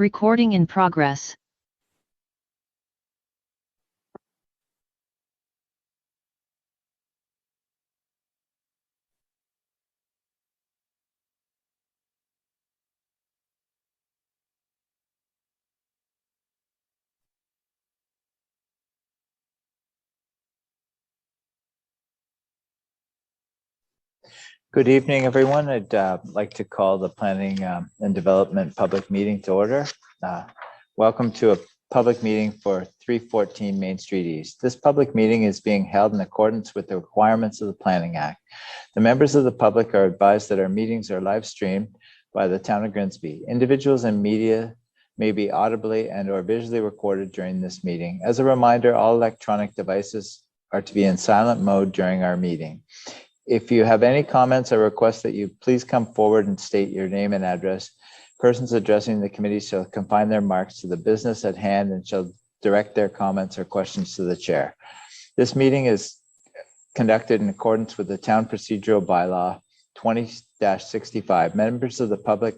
Recording in progress. Good evening, everyone. I'd like to call the Planning and Development Public Meeting to order. Welcome to a public meeting for 314 Main Street East. This public meeting is being held in accordance with the requirements of the Planning Act. The members of the public are advised that our meetings are live streamed by the Town of Grimsby. Individuals and media may be audibly and or visually recorded during this meeting. As a reminder, all electronic devices are to be in silent mode during our meeting. If you have any comments, I request that you please come forward and state your name and address. Persons addressing the committee shall confine their remarks to the business at hand and shall direct their comments or questions to the chair. This meeting is conducted in accordance with the Town Procedural Bylaw 20-65. Members of the public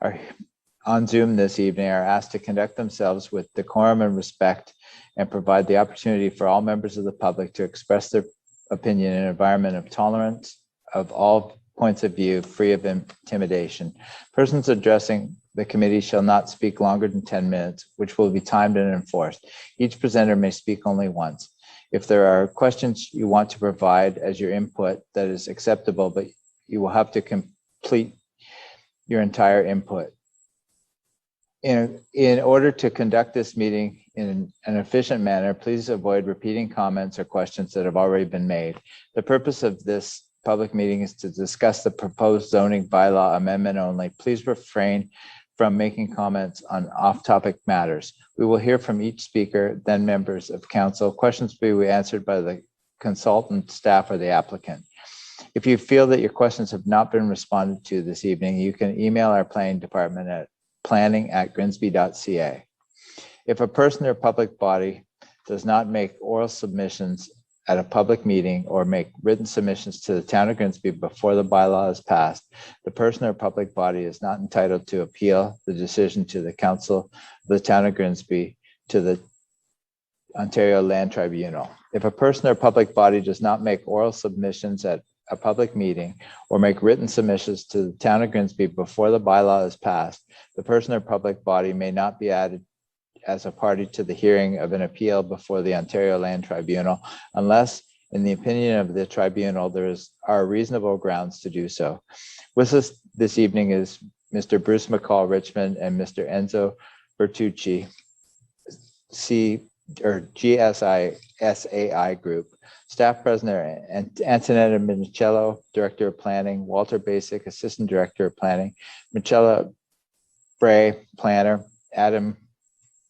are on Zoom this evening are asked to conduct themselves with decorum and respect and provide the opportunity for all members of the public to express their opinion in an environment of tolerance of all points of view, free of intimidation. Persons addressing the committee shall not speak longer than 10 minutes, which will be timed and enforced. Each presenter may speak only once. If there are questions you want to provide as your input, that is acceptable, but you will have to complete your entire input. In order to conduct this meeting in an efficient manner, please avoid repeating comments or questions that have already been made. The purpose of this public meeting is to discuss the proposed zoning bylaw amendment only. Please refrain from making comments on off-topic matters. We will hear from each speaker, then members of council. Questions will be answered by the consultant, staff, or the applicant. If you feel that your questions have not been responded to this evening, you can email our planning department at planning@grimsby.ca. If a person or public body does not make oral submissions at a public meeting or make written submissions to the Town of Grimsby before the bylaw is passed, the person or public body is not entitled to appeal the decision to the Council of the Town of Grimsby to the Ontario Land Tribunal. If a person or public body does not make oral submissions at a public meeting or make written submissions to the Town of Grimsby before the bylaw is passed, the person or public body may not be added as a party to the hearing of an appeal before the Ontario Land Tribunal unless, in the opinion of the tribunal, there are reasonable grounds to do so. With us this evening is Mr. Bruce McCall Richmond and Mr. Enzo Bertucci, GSI Group. Staff President Antonetta Minicello, Director of Planning, Walter Basic, Assistant Director of Planning, Michela Bray, Planner, Adam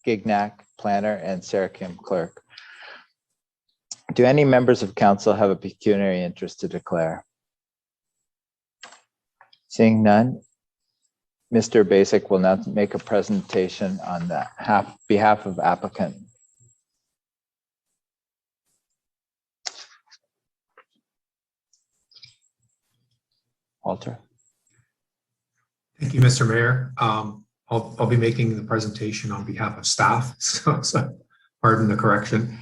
Gignac, Planner, and Sarah Kim, Clerk. Do any members of council have a pecuniary interest to declare? Seeing none, Mr. Basic will now make a presentation on the behalf of applicant. Walter. Thank you, Mr. Mayor. I'll be making the presentation on behalf of staff, so pardon the correction.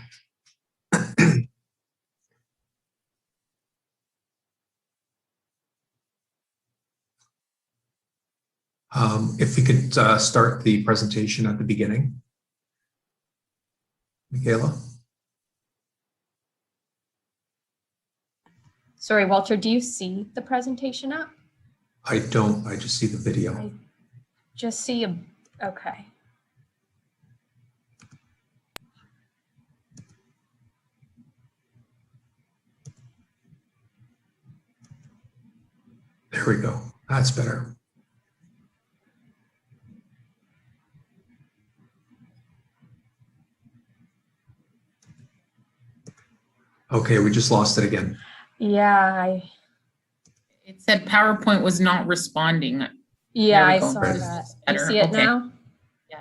If we could start the presentation at the beginning. Michaela? Sorry, Walter, do you see the presentation up? I don't, I just see the video. I just see a, okay. There we go. That's better. Okay, we just lost it again. Yeah, It said PowerPoint was not responding. I go. saw Right. that. You Better. see it Okay. now?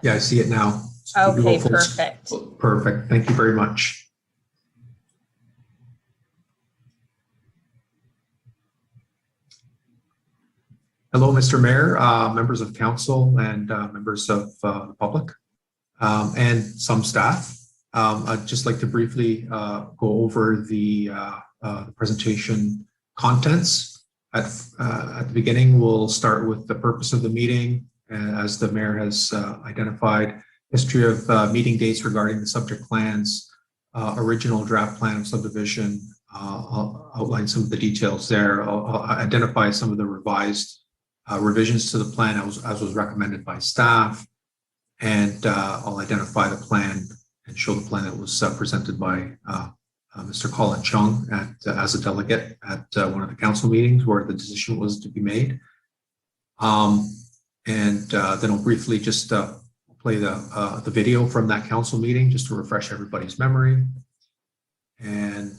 Yeah, I see it now. So you Okay, go full- perfect. Perfect. Thank you very much. Hello, Mr. Mayor, members of council, and members of the public, and some staff. I'd just like to briefly go over the presentation contents. At the beginning, we'll start with the purpose of the meeting, as the mayor has identified, history of meeting dates regarding the subject plans, original draft plan of subdivision. I'll outline some of the details there. I'll identify some of the revised revisions to the plan as was recommended by staff, and I'll identify the plan and show the plan that was presented by Mr. Colin Chung as a delegate at one of the council meetings where the decision was to be made. Then I'll briefly just play the video from that council meeting just to refresh everybody's memory. And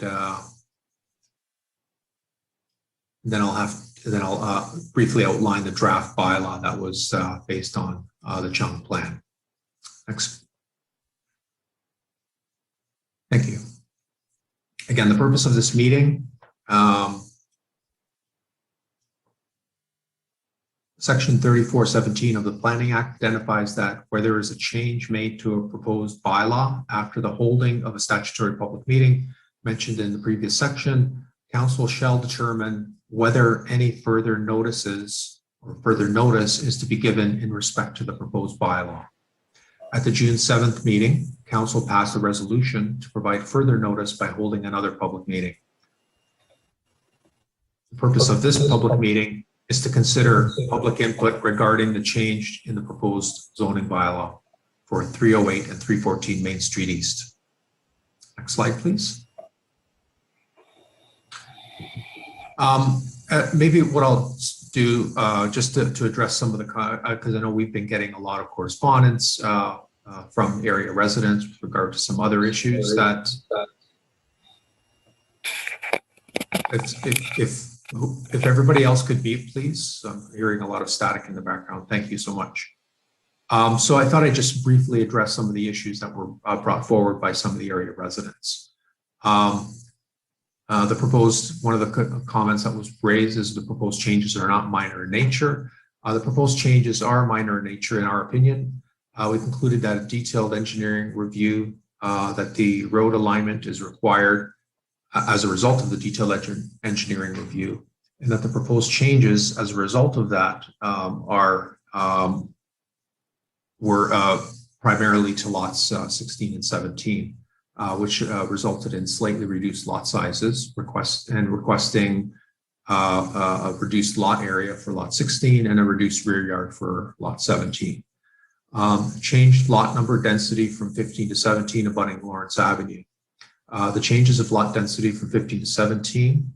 then I'll briefly outline the draft bylaw that was based on the Chung plan. Next. Thank you. Again, the purpose of this meeting, Section 3417 of the Planning Act identifies that where there is a change made to a proposed bylaw after the holding of a statutory public meeting mentioned in the previous section, council shall determine whether any further notices or further notice is to be given in respect to the proposed bylaw. At the June 7th meeting, council passed a resolution to provide further notice by holding another public meeting. The purpose of this public meeting is to consider public input regarding the change in the proposed zoning bylaw for 308 and 314 Main Street East. Next slide, please. Maybe what I'll do just to address some of the, because I know we've been getting a lot of correspondence from area residents with regard to some other issues that if everybody else could mute, please. I'm hearing a lot of static in the background. Thank you so much. So I thought I'd just briefly address some of the issues that were brought forward by some of the area residents. The proposed, one of the comments that was raised is the proposed changes are not minor in nature. The proposed changes are minor in nature in our opinion. We concluded that a detailed engineering review, that the road alignment is required as a result of the detailed engineering review, and that the proposed changes as a result of that were primarily to lots 16 and 17. Which resulted in slightly reduced lot sizes, requesting a reduced lot area for lot 16 and a reduced rear yard for lot 17. Changed lot number density from 15 to 17 abutting Lawrence Avenue. The changes of lot density from 15 to 17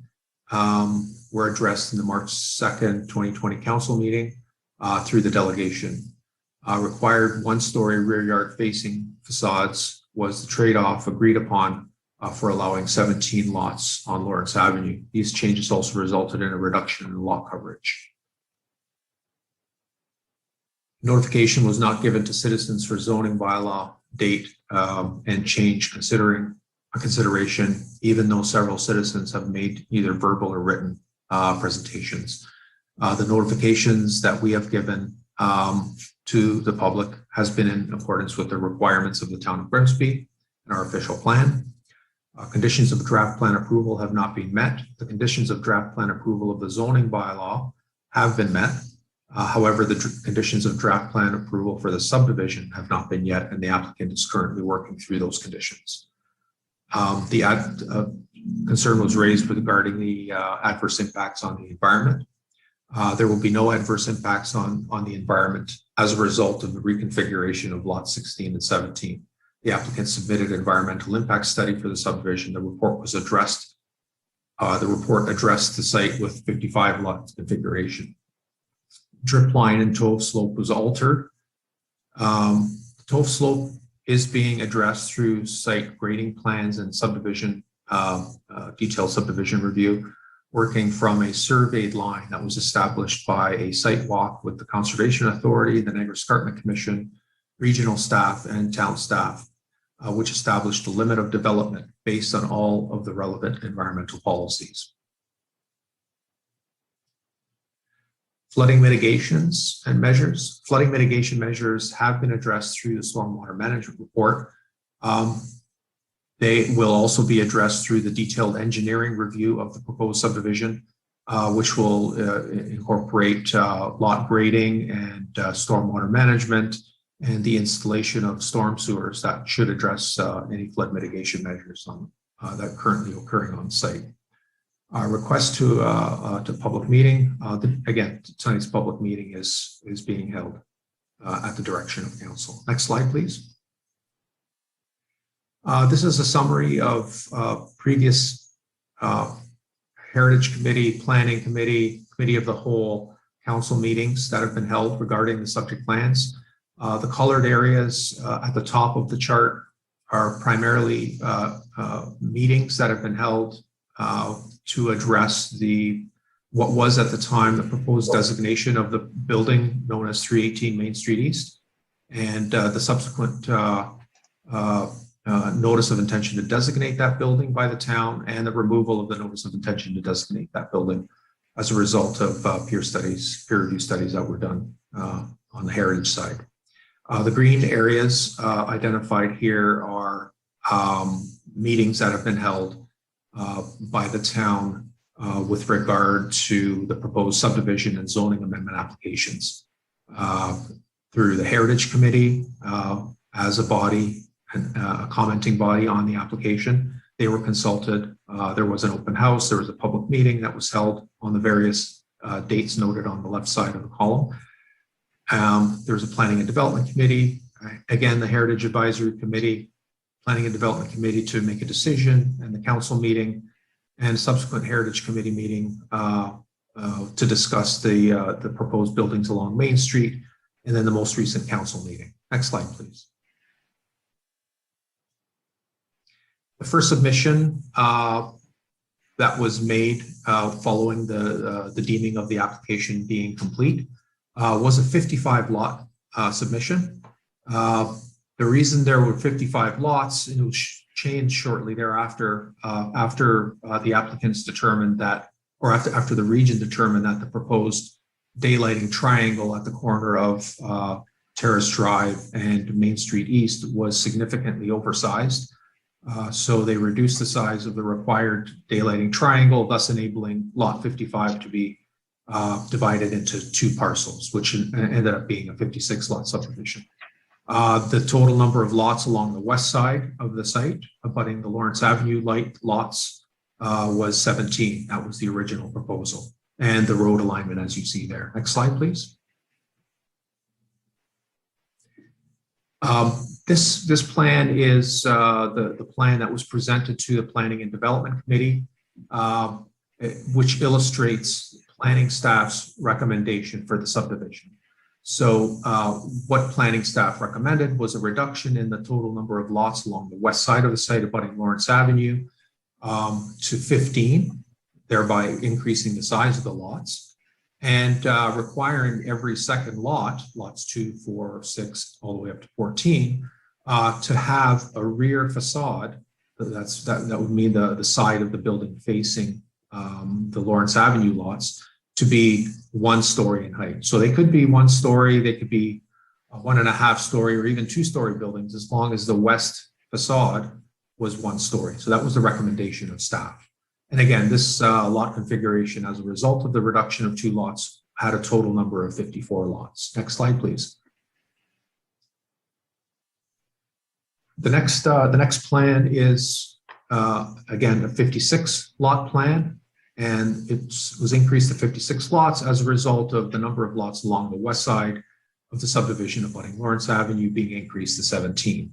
were addressed in the March 2nd, 2020 council meeting through the delegation. Required one-story rear yard facing facades was the trade-off agreed upon for allowing 17 lots on Lawrence Avenue. These changes also resulted in a reduction in lot coverage. Notification was not given to citizens for zoning bylaw date and change consideration, even though several citizens have made either verbal or written presentations. The notifications that we have given to the public has been in accordance with the requirements of the town of Grimsby and our official plan. Conditions of draft plan approval have not been met. The conditions of draft plan approval of the zoning bylaw have been met. However, the conditions of draft plan approval for the subdivision have not been yet, and the applicant is currently working through those conditions. The concern was raised regarding the adverse impacts on the environment. There will be no adverse impacts on the environment as a result of the reconfiguration of lots 16 and 17. The applicant submitted an environmental impact study for the subdivision. The report was addressed. The report addressed the site with 55 lot configuration. Drip line and toe slope was altered. Toe slope is being addressed through site grading plans and subdivision, detailed subdivision review, working from a surveyed line that was established by a site walk with the Conservation Authority, the Niagara Escarpment Commission, regional staff, and town staff, which established a limit of development based on all of the relevant environmental policies. Flooding mitigations and measures. Flooding mitigation measures have been addressed through the stormwater management report. They will also be addressed through the detailed engineering review of the proposed subdivision, which will incorporate lot grading and stormwater management and the installation of storm sewers that should address any flood mitigation measures on, that are currently occurring on site. Request to public meeting. Again, tonight's public meeting is being held at the direction of council. Next slide, please. This is a summary of previous Heritage Committee, Planning Committee, Committee of the Whole, council meetings that have been held regarding the subject lands. The colored areas at the top of the chart are primarily meetings that have been held to address what was at the time the proposed designation of the building known as 318 Main Street East, and the subsequent notice of intention to designate that building by the town, and the removal of the notice of intention to designate that building as a result of peer review studies that were done on the heritage side. The green areas identified here are meetings that have been held by the town with regard to the proposed subdivision and zoning amendment applications through the Heritage Committee as a body and a commenting body on the application. They were consulted. There was an open house. There was a public meeting that was held on the various dates noted on the left side of the column. There was a Planning and Development Committee. Again, the Heritage Advisory Committee, Planning and Development Committee to make a decision, and the council meeting, and subsequent Heritage Committee meeting to discuss the proposed buildings along Main Street, and then the most recent council meeting. Next slide, please. The first submission that was made following the deeming of the application being complete was a 55 lot submission. The reason there were 55 lots, and it was changed shortly thereafter after the applicants determined that, or after the region determined that the proposed daylighting triangle at the corner of Terrace Drive and Main Street East was significantly oversized. So they reduced the size of the required daylighting triangle, thus enabling lot 55 to be divided into two parcels, which ended up being a 56 lot subdivision. The total number of lots along the west side of the site, abutting the Lawrence Avenue light lots, was 17. That was the original proposal, and the road alignment as you see there. Next slide, please. This plan is the plan that was presented to the Planning and Development Committee, which illustrates planning staff's recommendation for the subdivision. So what planning staff recommended was a reduction in the total number of lots along the west side of the site abutting Lawrence Avenue to 15, thereby increasing the size of the lots, and requiring every second lot, lots 2, 4, 6, all the way up to 14, to have a rear facade. That would mean the side of the building facing the Lawrence Avenue lots, to be 1 story in height. So they could be 1 story, they could be 1.5 story, or even 2 story buildings, as long as the west facade was 1 story. So that was the recommendation of staff. And again, this lot configuration, as a result of the reduction of 2 lots, had a total number of 54 lots. Next slide, please. The next plan is, again, a 56 lot plan, and it was increased to 56 lots as a result of the number of lots along the west side of the subdivision abutting Lawrence Avenue being increased to 17.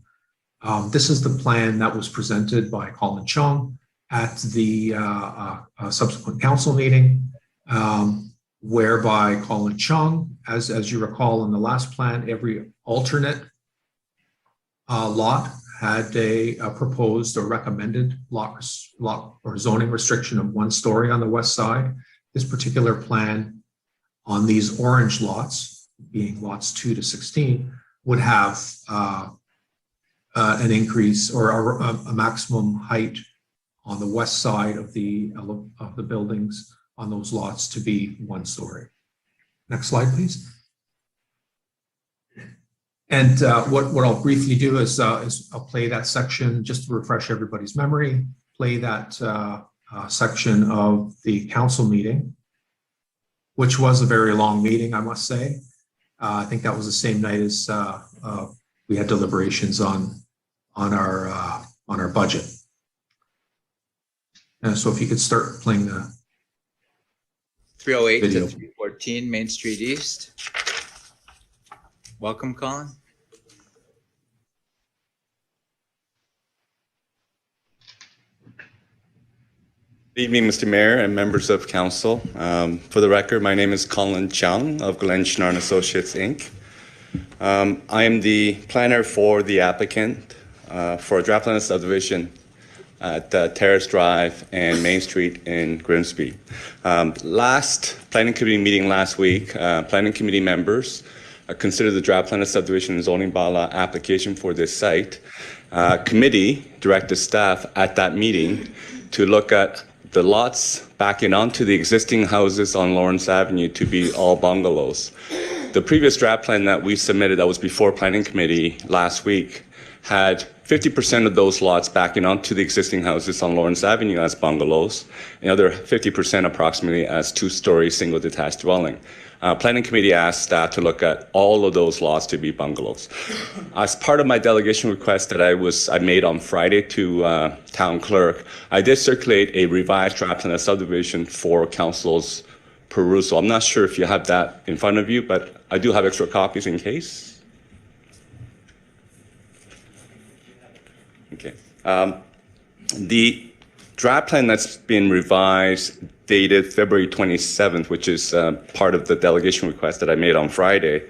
This is the plan that was presented by Colin Chung at the subsequent council meeting, whereby Colin Chung, as you recall in the last plan, every alternate lot had a proposed or recommended lot or zoning restriction of 1 story on the west side. This particular plan on these orange lots, being lots 2 to 16, would have an increase or a maximum height on the west side of the buildings on those lots to be 1 story. Next slide, please. And what I'll briefly do is I'll play that section just to refresh everybody's memory, play that section of the council meeting, which was a very long meeting, I must say. I think that was the same night as we had deliberations on our budget. And so if you could start playing the 308 video. to 314 Main Street East. Welcome, Colin. Good evening, Mr. Mayor and members of council. For the record, my name is Colin Chung of Glenn Schnarr and Associates, Inc. I am the planner for the applicant for a draft plan of subdivision at Terrace Drive and Main Street in Grimsby. Last planning committee meeting last week, planning committee members considered the draft plan of subdivision and zoning bylaw application for this site. Committee directed staff at that meeting to look at the lots backing onto the existing houses on Lawrence Avenue to be all bungalows. The previous draft plan that we submitted that was before planning committee last week had 50% of those lots backing onto the existing houses on Lawrence Avenue as bungalows, and the other 50% approximately as two-story single detached dwelling. Planning committee asked staff to look at all of those lots to be bungalows. As part of my delegation request that I made on Friday to town clerk, I did circulate a revised draft plan of subdivision for council's perusal. I'm not sure if you have that in front of you, but I do have extra copies in case. Okay. The draft plan that's been revised dated February 27th, which is part of the delegation request that I made on Friday.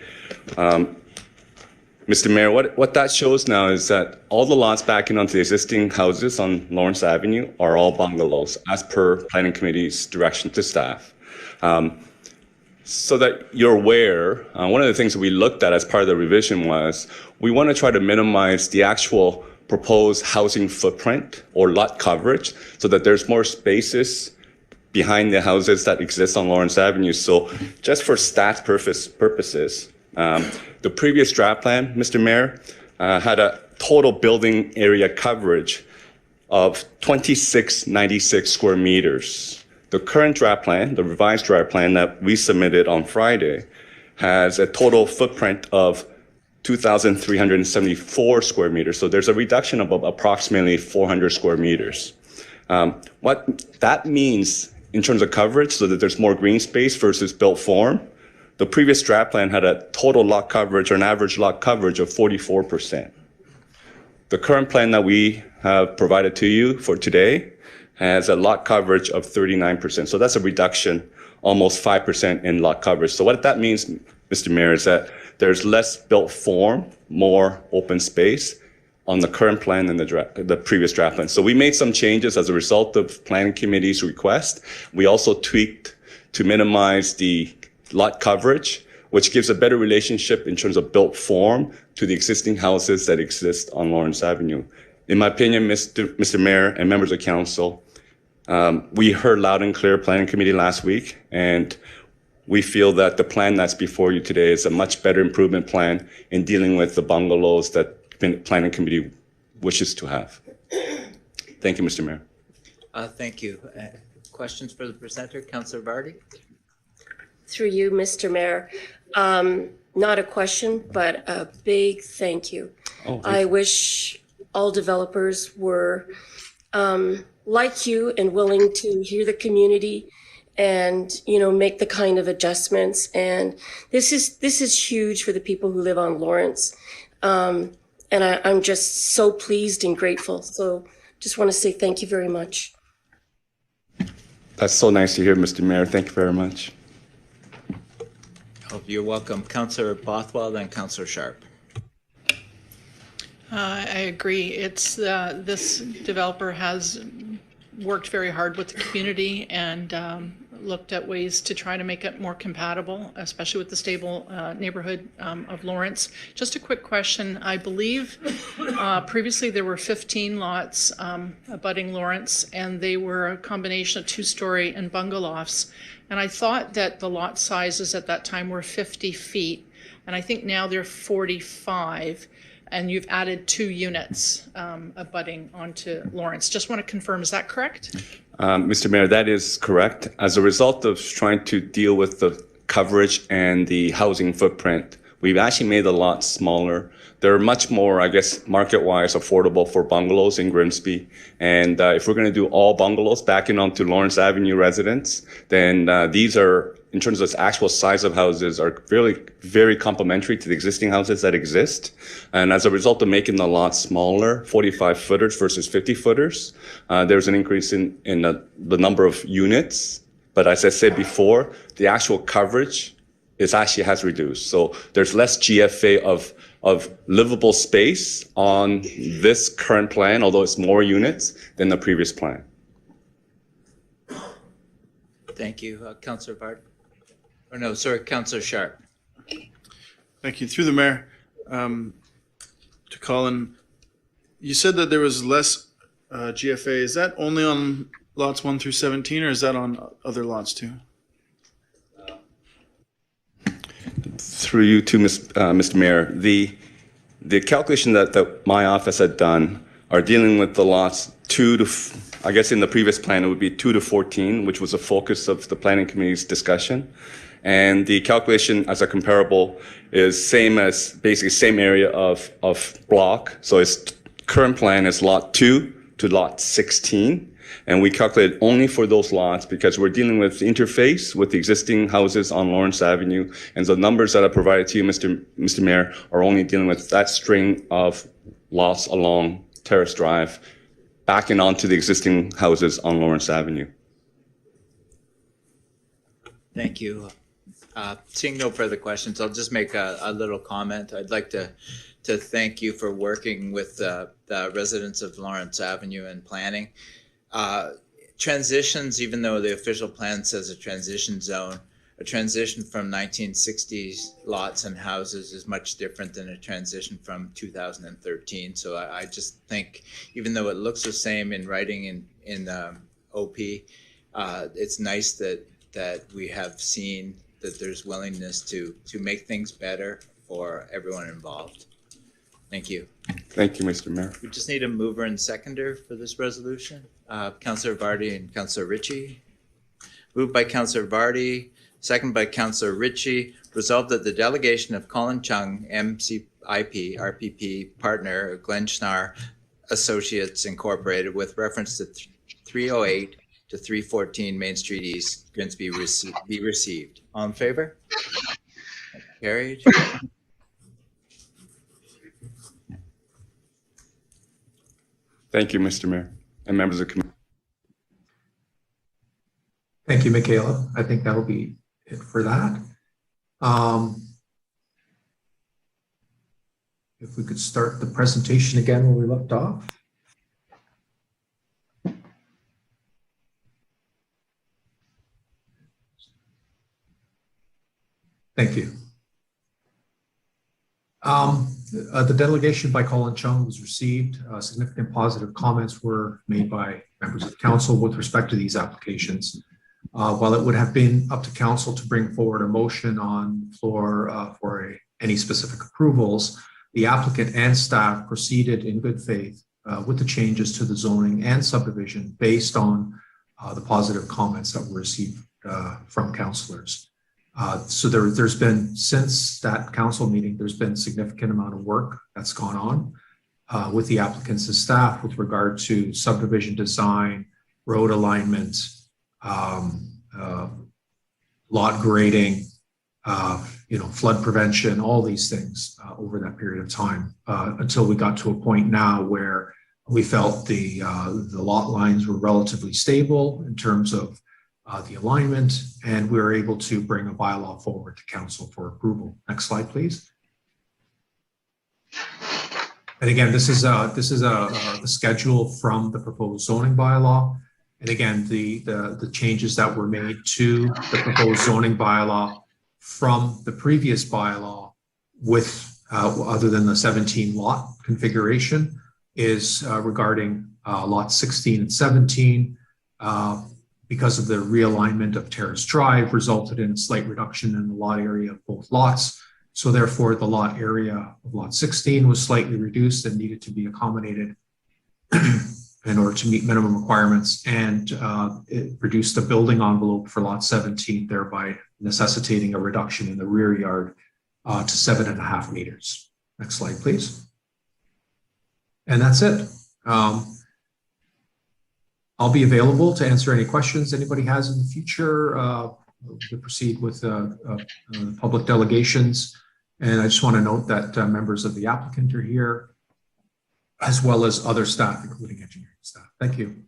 Mr. Mayor, what that shows now is that all the lots backing onto the existing houses on Lawrence Avenue are all bungalows as per planning committee's direction to staff. So that you're aware, one of the things that we looked at as part of the revision was we want to try to minimize the actual proposed housing footprint or lot coverage so that there's more spaces behind the houses that exist on Lawrence Avenue. So just for stats purposes, the previous draft plan, Mr. Mayor, had a total building area coverage of 2,696 square meters. The current draft plan, the revised draft plan that we submitted on Friday, has a total footprint of 2,374 square meters. So there's a reduction of approximately 400 square meters. What that means in terms of coverage, so that there's more green space versus built form, the previous draft plan had a total lot coverage or an average lot coverage of 44%. The current plan that we have provided to you for today has a lot coverage of 39%. So that's a reduction, almost 5% in lot coverage. So what that means, Mr. Mayor, is that there's less built form, more open space on the current plan than the previous draft plan. So we made some changes as a result of planning committee's request. We also tweaked to minimize the lot coverage, which gives a better relationship in terms of built form to the existing houses that exist on Lawrence Avenue. In my opinion, Mr. Mayor and members of council, we heard loud and clear planning committee last week, and we feel that the plan that's before you today is a much better improvement plan in dealing with the bungalows that planning committee wishes to have. Thank you, Mr. Mayor. Thank you. Questions for the presenter, Councillor Vardy? Through you, Mr. Mayor. Not a question, but a big thank you. Oh, I wish all developers were like you and willing to hear the community and, you know, make the kind of adjustments. And this is huge for the people who live on Lawrence. And I'm just so pleased and grateful. So just want to say thank you very much. That's so nice to hear, Mr. Mayor. Thank you very much. Oh, you're welcome. Councillor Bothwell, then Councillor Sharp. I agree. It's this developer has worked very hard with the community and looked at ways to try to make it more compatible, especially with the stable neighborhood of Lawrence. Just a quick question. I believe previously there were 15 lots abutting Lawrence, and they were a combination of two-story and bungalofts. And I thought that the lot sizes at that time were 50 feet, and I think now they're 45. And you've added 2 units abutting onto Lawrence. Just want to confirm, is that correct? Mr. Mayor, that is correct. As a result of trying to deal with the coverage and the housing footprint, we've actually made the lots smaller. They're much more, I guess, market-wise affordable for bungalows in Grimsby. And if we're going to do all bungalows backing onto Lawrence Avenue residents, then these are, in terms of actual size of houses, are really very complementary to the existing houses that exist. And as a result of making the lots smaller, 45-footers versus 50-footers, there's an increase in the number of units. But as I said before, the actual coverage has reduced. So there's less GFA of livable space on this current plan, although it's more units than the previous plan. Thank you. Councillor Bart. Or no, sorry, Councillor Sharp. Thank you. Through the mayor, to Colin, you said that there was less GFA. Is that only on lots 1 through 17, or is that on other lots too? Through you to Mr. Mayor, the calculation that my office had done are dealing with the lots 2 to, I guess in the previous plan it would be 2 to 14, which was the focus of the planning committee's discussion. And the calculation as a comparable is same as basically same area of block. So its current plan is lot 2 to lot 16. And we calculated only for those lots because we're dealing with the interface with the existing houses on Lawrence Avenue. And the numbers that I provided to you, Mr. Mayor, are only dealing with that string of lots along Terrace Drive, backing onto the existing houses on Lawrence Avenue. Thank you. Seeing no further questions, I'll just make a little comment. I'd like to thank you for working with the residents of Lawrence Avenue and planning. Transitions, even though the official plan says a transition zone, a transition from 1960s lots and houses is much different than a transition from 2013. So I just think, even though it looks the same in writing in OP, it's nice that we have seen that there's willingness to make things better for everyone involved. Thank you. Thank you, Mr. Mayor. We just need a mover and seconder for this resolution. Councillor Vardy and Councillor Ritchie. Moved by Councillor Vardy, second by Councillor Ritchie. Resolved that the delegation of Colin Chung, MCIP, RPP partner, Glenn Schnarr Associates Incorporated, with reference to 308 to 314 Main Street East, Grimsby, be received. All in favor? Carried. Thank you, Mr. Mayor and members of the committee. Thank you, Michaela. I think that'll be it for that. If we could start the presentation again where we left off. Thank you. The delegation by Colin Chung was received. Significant positive comments were made by members of council with respect to these applications. While it would have been up to council to bring forward a motion on the floor for any specific approvals, the applicant and staff proceeded in good faith with the changes to the zoning and subdivision based on the positive comments that were received from councillors. So there's been, since that council meeting, there's been a significant amount of work that's gone on with the applicants and staff with regard to subdivision design, road alignment, lot grading, flood prevention, all these things over that period of time until we got to a point now where we felt the lot lines were relatively stable in terms of the alignment, and we were able to bring a bylaw forward to council for approval. Next slide, please. And again, this is the schedule from the proposed zoning bylaw. And again, the changes that were made to the proposed zoning bylaw from the previous bylaw with, other than the 17 lot configuration, is regarding lots 16 and 17. Because of the realignment of Terrace Drive resulted in a slight reduction in the lot area of both lots. So therefore, the lot area of lot 16 was slightly reduced and needed to be accommodated in order to meet minimum requirements, and it reduced the building envelope for lot 17, thereby necessitating a reduction in the rear yard to 7.5 meters. Next slide, please. And that's it. I'll be available to answer any questions anybody has in the future to proceed with public delegations. And I just want to note that members of the applicant are here, as well as other staff, including engineering staff. Thank you.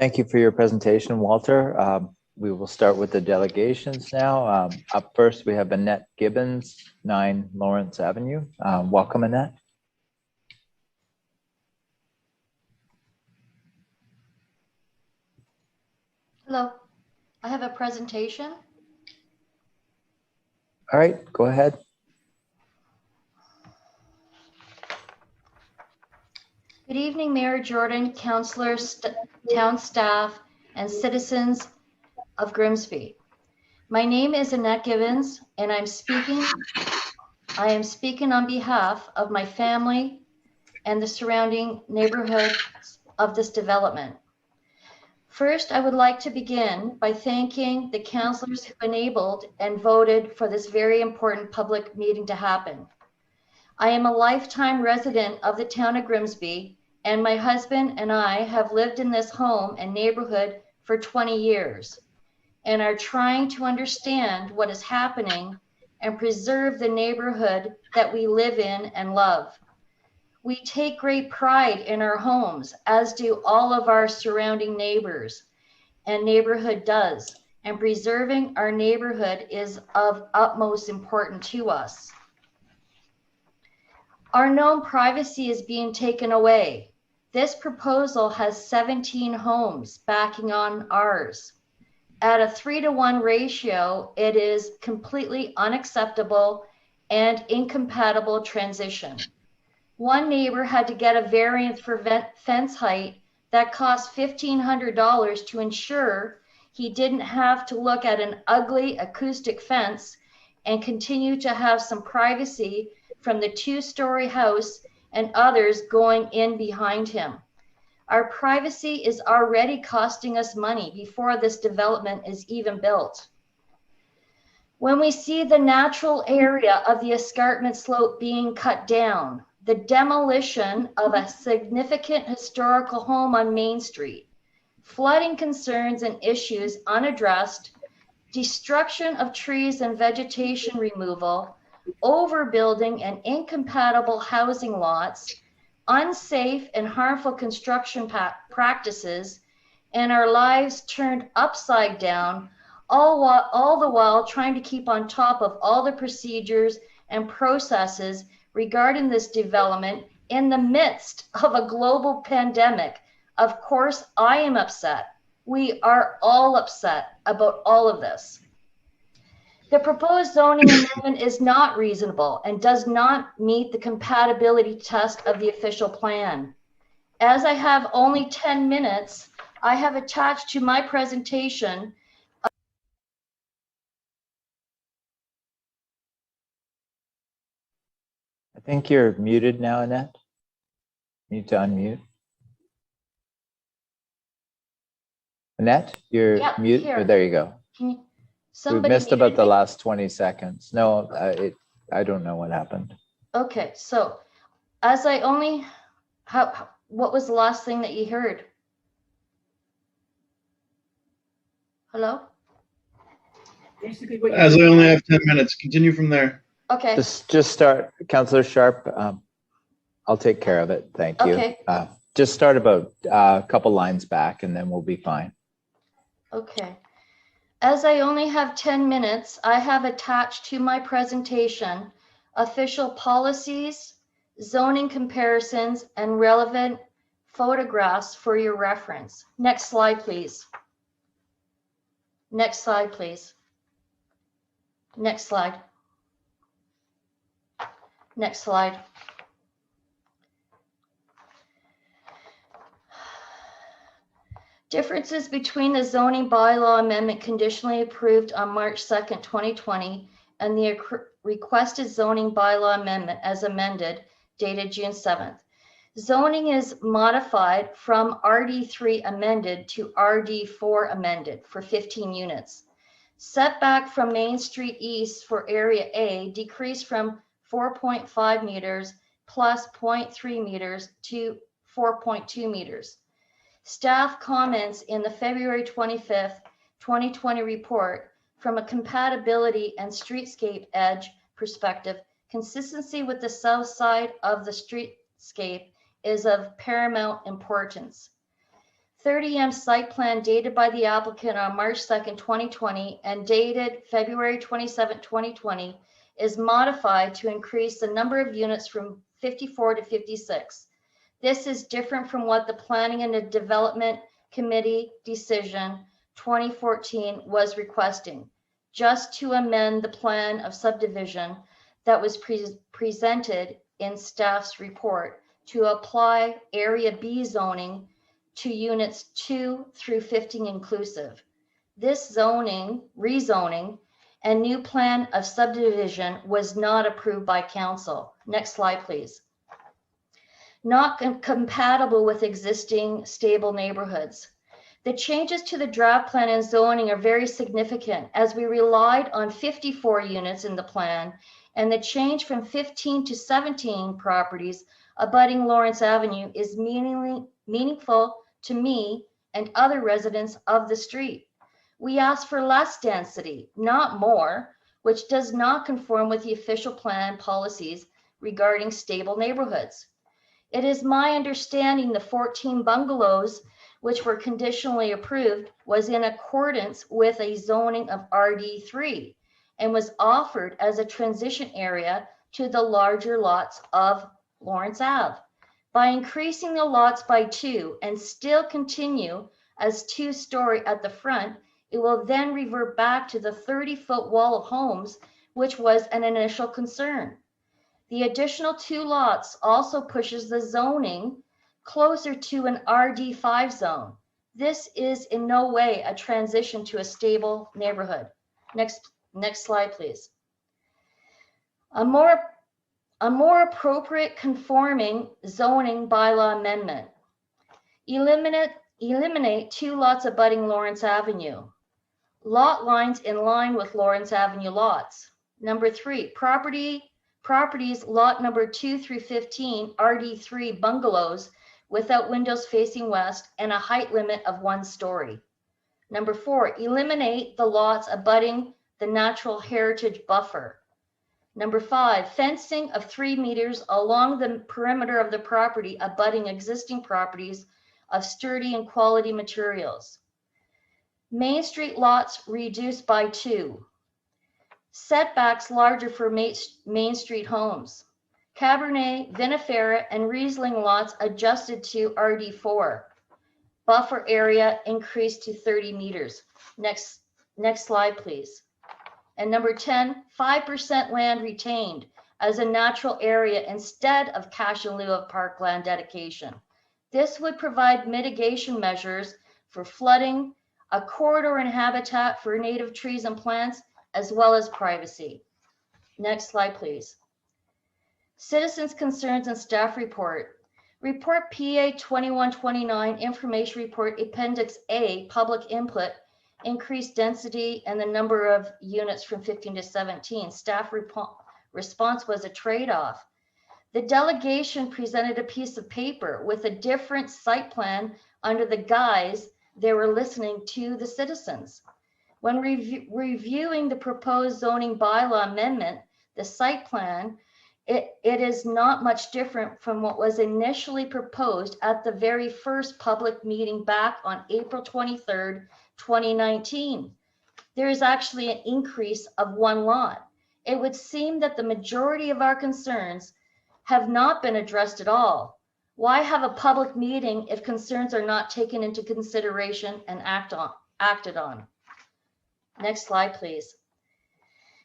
Thank you for your presentation, Walter. We will start with the delegations now. Up first, we have Annette Gibbons, 9 Lawrence Avenue. Welcome, Annette. Hello, I have a presentation. All right, go ahead. Good evening, Mayor Jordan, councillors, town staff, and citizens of Grimsby. My name is Annette Gibbons, and I am speaking on behalf of my family and the surrounding neighborhoods of this development. First, I would like to begin by thanking the councillors who enabled and voted for this very important public meeting to happen. I am a lifetime resident of the town of Grimsby, and my husband and I have lived in this home and neighborhood for 20 years and are trying to understand what is happening and preserve the neighborhood that we live in and love. We take great pride in our homes, as do all of our surrounding neighbors and neighborhood does, and preserving our neighborhood is of utmost importance to us. Our known privacy is being taken away. This proposal has 17 homes backing on ours. At a 3-to-1 ratio, it is completely unacceptable and incompatible transition. One neighbor had to get a variance for fence height that cost $1,500 to ensure he didn't have to look at an ugly acoustic fence and continue to have some privacy from the 2-story house and others going in behind him. Our privacy is already costing us money before this development is even built. When we see the natural area of the escarpment slope being cut down, the demolition of a significant historical home on Main Street, flooding concerns and issues unaddressed, destruction of trees and vegetation removal, overbuilding and incompatible housing lots, unsafe and harmful construction practices, and our lives turned upside down, all the while trying to keep on top of all the procedures and processes regarding this development in the midst of a global pandemic. Of course, I am upset. We are all upset about all of this. The proposed zoning amendment is not reasonable and does not meet the compatibility test of the official plan. As I have only 10 minutes, I have attached to my presentation I think you're muted now, Annette. You need to unmute. Annette, you're mute. here. Oh, there you go. Can you, We somebody missed about muted the me? last 20 seconds. No, I don't know what happened. Okay, so as I only, what was the last thing that you heard? Hello? As I only have 10 minutes, continue from there. Okay. Just start, Councillor Sharp. I'll take care of it. Thank you. Okay. Just start about a couple lines back and then we'll be fine. Okay. As I only have 10 minutes, I have attached to my presentation official policies, zoning comparisons, and relevant photographs for your reference. Next slide, please. Next slide, please. Next slide. Next slide. Differences between the zoning bylaw amendment conditionally approved on March 2nd, 2020, and the requested zoning bylaw amendment as amended, dated June 7th. Zoning is modified from RD3 amended to RD4 amended for 15 units. Setback from Main Street East for Area A decreased from 4.5 meters plus 0.3 meters to 4.2 meters. Staff comments in the February 25th, 2020 report from a compatibility and streetscape edge perspective, consistency with the south side of the streetscape is of paramount importance. 30M site plan dated by the applicant on March 2nd, 2020 and dated February 27th, 2020 is modified to increase the number of units from 54 to 56. This is different from what the Planning and the Development Committee decision 2014 was requesting, just to amend the plan of subdivision that was presented in staff's report to apply Area B zoning to units 2 through 15 inclusive. This zoning, rezoning, and new plan of subdivision was not approved by council. Next slide, please. Not compatible with existing stable neighborhoods. The changes to the draft plan and zoning are very significant as we relied on 54 units in the plan, and the change from 15 to 17 properties abutting Lawrence Avenue is meaningful to me and other residents of the street. We asked for less density, not more, which does not conform with the official plan policies regarding stable neighborhoods. It is my understanding the 14 bungalows which were conditionally approved was in accordance with a zoning of RD3 and was offered as a transition area to the larger lots of Lawrence Ave. By increasing the lots by 2 and still continue as 2-story at the front, it will then revert back to the 30-foot wall of homes, which was an initial concern. The additional 2 lots also pushes the zoning closer to an RD5 zone. This is in no way a transition to a stable neighborhood. Next slide, please. A more appropriate conforming zoning bylaw amendment. Eliminate 2 lots abutting Lawrence Avenue. Lot lines in line with Lawrence Avenue lots. Number 3, properties lot number 2 through 15 RD3 bungalows without windows facing west and a height limit of 1 story. Number 4, eliminate the lots abutting the natural heritage buffer. Number 5, fencing of 3 meters along the perimeter of the property abutting existing properties of sturdy and quality materials. Main Street lots reduced by 2. Setbacks larger for Main Street homes. Cabernet, Vinifera, and Riesling lots adjusted to RD4. Buffer area increased to 30 meters. Next slide, please. And number 10, 5% land retained as a natural area instead of cash in lieu of parkland dedication. This would provide mitigation measures for flooding, a corridor and habitat for native trees and plants, as well as privacy. Next slide, please. Citizens' concerns and staff report. Report PA 2129, Information Report Appendix A, Public Input, increased density and the number of units from 15 to 17. Staff response was a trade-off. The delegation presented a piece of paper with a different site plan under the guise they were listening to the citizens. When reviewing the proposed zoning bylaw amendment, the site plan, it is not much different from what was initially proposed at the very first public meeting back on April 23rd, 2019. There is actually an increase of 1 lot. It would seem that the majority of our concerns have not been addressed at all. Why have a public meeting if concerns are not taken into consideration and acted on? Next slide, please.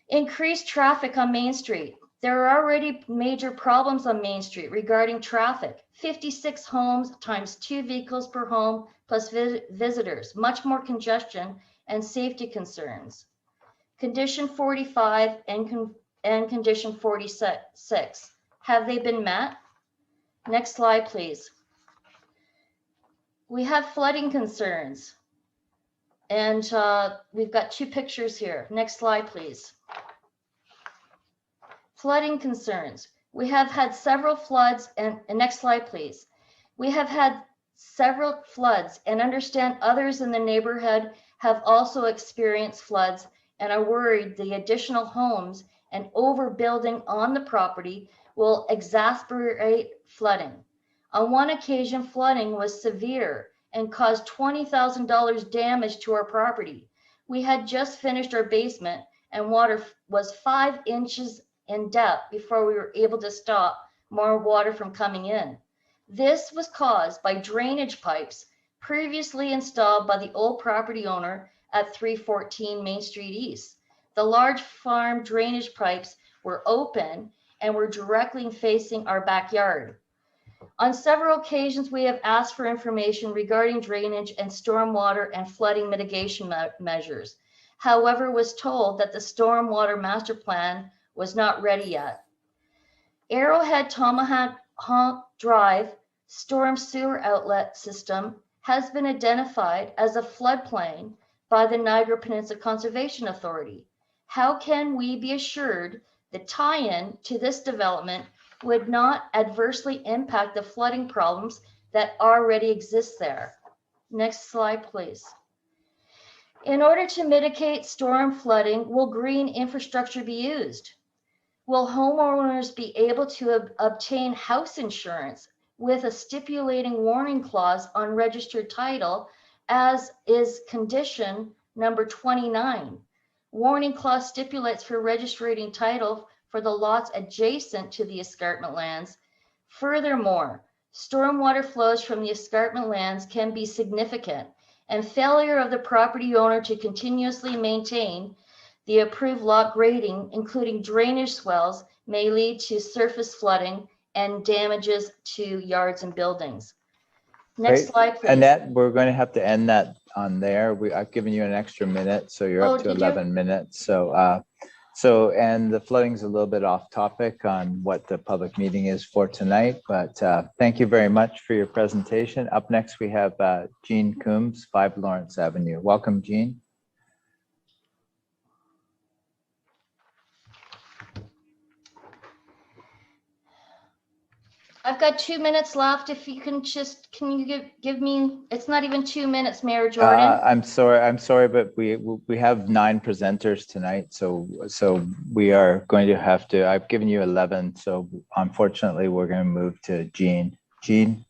Increased traffic on Main Street. There are already major problems on Main Street regarding traffic. 56 homes times 2 vehicles per home plus visitors, much more congestion and safety concerns. Condition 45 and condition 46, have they been met? Next slide, please. We have flooding concerns, and we've got 2 pictures here. Next slide, please. Flooding concerns. We have had several floods, and next slide, please. We have had several floods and understand others in the neighborhood have also experienced floods and are worried the additional homes and overbuilding on the property will exacerbate flooding. On one occasion, flooding was severe and caused $20,000 damage to our property. We had just finished our basement and water was 5 inches in depth before we were able to stop more water from coming in. This was caused by drainage pipes previously installed by the old property owner at 314 Main Street East. The large farm drainage pipes were open and were directly facing our backyard. On several occasions, we have asked for information regarding drainage and stormwater and flooding mitigation measures. However, was told that the stormwater master plan was not ready yet. Arrowhead Tomahawk Drive storm sewer outlet system has been identified as a floodplain by the Niagara Peninsula Conservation Authority. How can we be assured the tie-in to this development would not adversely impact the flooding problems that already exist there? Next slide, please. In order to mitigate storm flooding, will green infrastructure be used? Will homeowners be able to obtain house insurance with a stipulating warning clause on registered title, as is condition number 29? Warning clause stipulates for registering title for the lots adjacent to the escarpment lands. Furthermore, stormwater flows from the escarpment lands can be significant, and failure of the property owner to continuously maintain the approved lot grading, including drainage swells, may lead to surface flooding and damages to yards and buildings. Next Right. slide, please. Annette, we're going to have to end that on there. I've given you an extra minute, so you're up to did you? 11 minutes. And the flooding's a little bit off topic on what the public meeting is for tonight, but thank you very much for your presentation. Up next, we have Jean Coombs, 5 Lawrence Avenue. Welcome, Jean. I've got 2 minutes left. If you can just, can you give me, it's not even 2 minutes, Mayor Jordan. I'm sorry, but we have 9 presenters tonight, so we are going to have to, I've given you 11, so unfortunately we're going to move to Jean. Jean?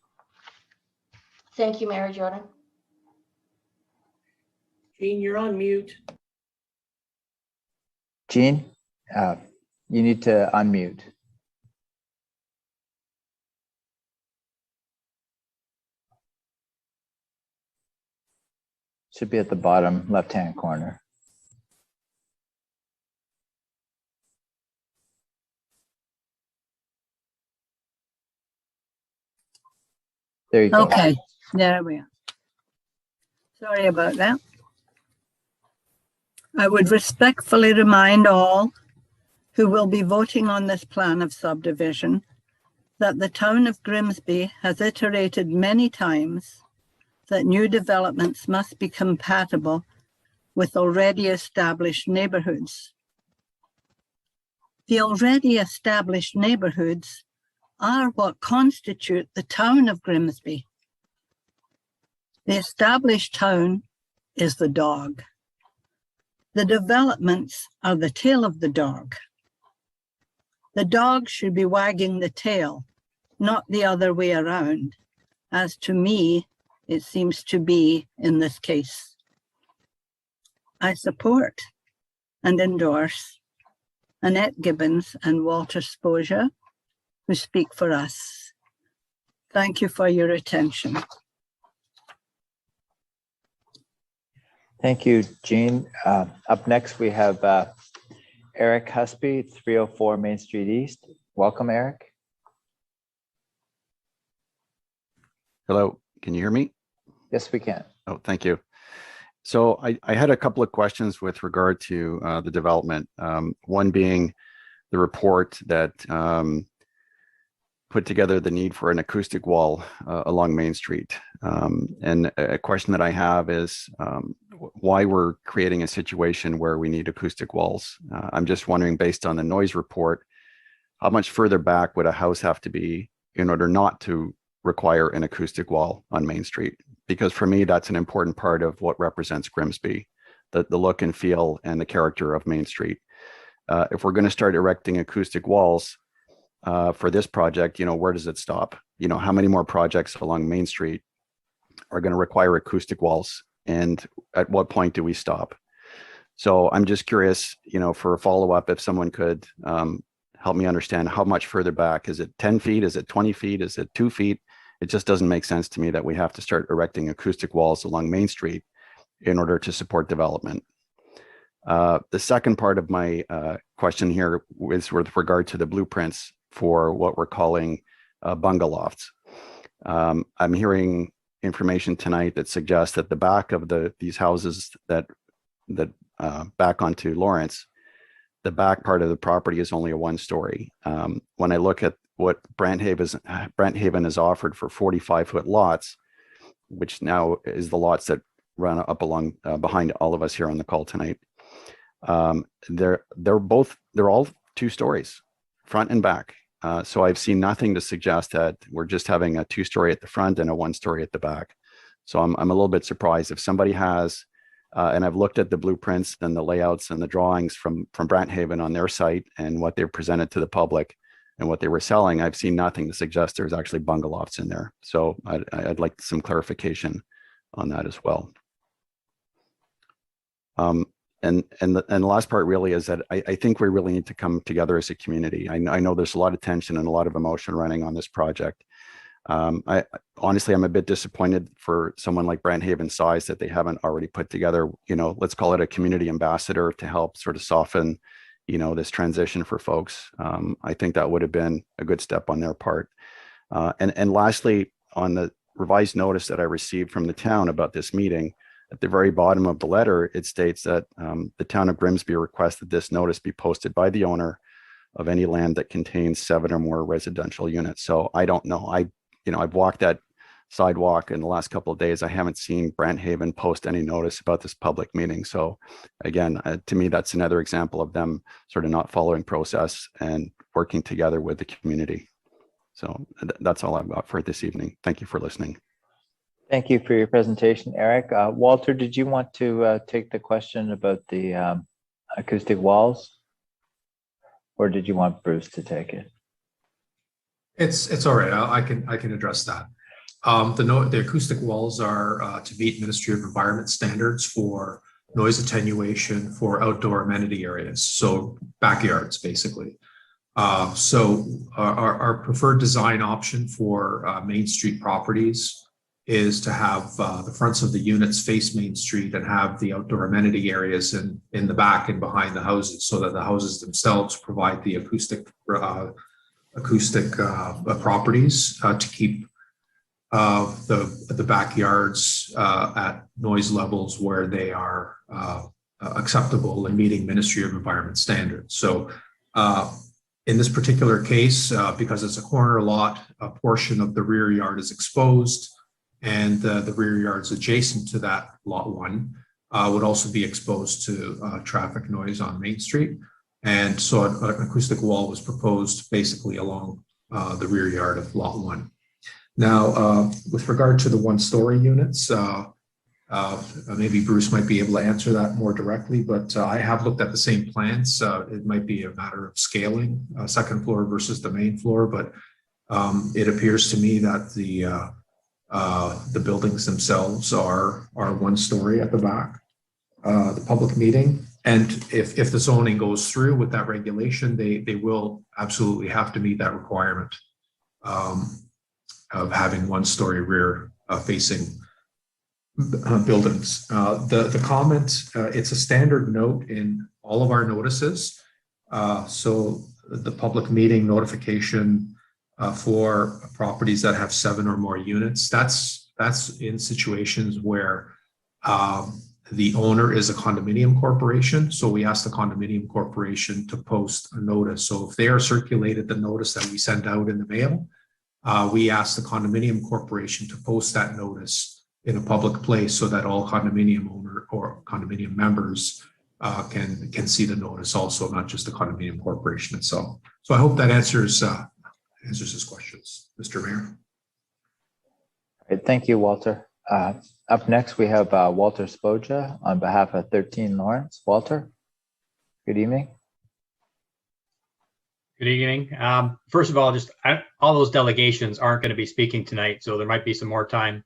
Thank you, Mayor Jordan. Jean, you're on mute. Jean, you need to unmute. Should be at the bottom left-hand corner. There you go. Okay, there we are. Sorry about that. I would respectfully remind all who will be voting on this plan of subdivision that the town of Grimsby has iterated many times that new developments must be compatible with already established neighborhoods. The already established neighborhoods are what constitute the town of Grimsby. The established town is the dog. The developments are the tail of the dog. The dog should be wagging the tail, not the other way around, as to me, it seems to be in this case. I support and endorse Annette Gibbons and Walter Sposia, who speak for us. Thank you for your attention. Thank you, Jean. Up next, we have Eric Husby, 304 Main Street East. Welcome, Eric. Hello, can you hear me? Yes, we can. Oh, thank you. So I had a couple of questions with regard to the development. One being the report that put together the need for an acoustic wall along Main Street. And a question that I have is why we're creating a situation where we need acoustic walls. I'm just wondering, based on the noise report, how much further back would a house have to be in order not to require an acoustic wall on Main Street? Because for me, that's an important part of what represents Grimsby, the look and feel and the character of Main Street. If we're going to start erecting acoustic walls for this project, where does it stop? How many more projects along Main Street are going to require acoustic walls? And at what point do we stop? So I'm just curious, for a follow-up, if someone could help me understand how much further back. Is it 10 feet? Is it 20 feet? Is it 2 feet? It just doesn't make sense to me that we have to start erecting acoustic walls along Main Street in order to support development. The second part of my question here is with regard to the blueprints for what we're calling bungalofts. I'm hearing information tonight that suggests that the back of these houses that back onto Lawrence, the back part of the property is only a 1-story. When I look at what Branthaven has offered for 45-foot lots, which now is the lots that run up along behind all of us here on the call tonight, they're all 2 stories, front and back. So I've seen nothing to suggest that we're just having a 2-story at the front and a 1-story at the back. So I'm a little bit surprised if somebody has, and I've looked at the blueprints and the layouts and the drawings from Branthaven on their site and what they've presented to the public and what they were selling. I've seen nothing to suggest there's actually bungalofts in there. So I'd like some clarification on that as well. And the last part really is that I think we really need to come together as a community. I know there's a lot of tension and a lot of emotion running on this project. Honestly, I'm a bit disappointed for someone like Branthaven's size that they haven't already put together, let's call it a community ambassador to help sort of soften, this transition for folks. I think that would have been a good step on their part. And lastly, on the revised notice that I received from the town about this meeting, at the very bottom of the letter, it states that the town of Grimsby requests that this notice be posted by the owner of any land that contains 7 or more residential units. So I don't know. I've walked that sidewalk in the last couple of days. I haven't seen Branthaven post any notice about this public meeting. So again, to me, that's another example of them sort of not following process and working together with the community. So that's all I've got for this evening. Thank you for listening. Thank you for your presentation, Eric. Walter, did you want to take the question about the acoustic walls? Or did you want Bruce to take it? It's all right. I can address that. The acoustic walls are to meet Ministry of Environment standards for noise attenuation for outdoor amenity areas, so backyards basically. So our preferred design option for Main Street properties is to have the fronts of the units face Main Street and have the outdoor amenity areas in the back and behind the houses, so that the houses themselves provide the acoustic properties to keep the backyards at noise levels where they are acceptable and meeting Ministry of Environment standards. So in this particular case, because it's a corner lot, a portion of the rear yard is exposed, and the rear yards adjacent to that lot 1 would also be exposed to traffic noise on Main Street. And so an acoustic wall was proposed basically along the rear yard of lot 1. Now, with regard to the 1-story units, maybe Bruce might be able to answer that more directly, but I have looked at the same plans. It might be a matter of scaling second floor versus the main floor, but it appears to me that the buildings themselves are 1-story at the back. The public meeting, and if the zoning goes through with that regulation, they will absolutely have to meet that requirement. of having one-story rear facing buildings. The comment, it's a standard note in all of our notices. So the public meeting notification for properties that have 7 or more units, that's in situations where the owner is a condominium corporation. So we ask the condominium corporation to post a notice. So if they are circulated the notice that we send out in the mail, we ask the condominium corporation to post that notice in a public place so that all condominium owner or condominium members can see the notice also, not just the condominium corporation itself. So I hope that answers his questions, Mr. Mayor. Great, thank you, Walter. Up next, we have Walter Spoja on behalf of 13 Lawrence. Walter, good evening. Good evening. First of all, all those delegations aren't going to be speaking tonight, so there might be some more time.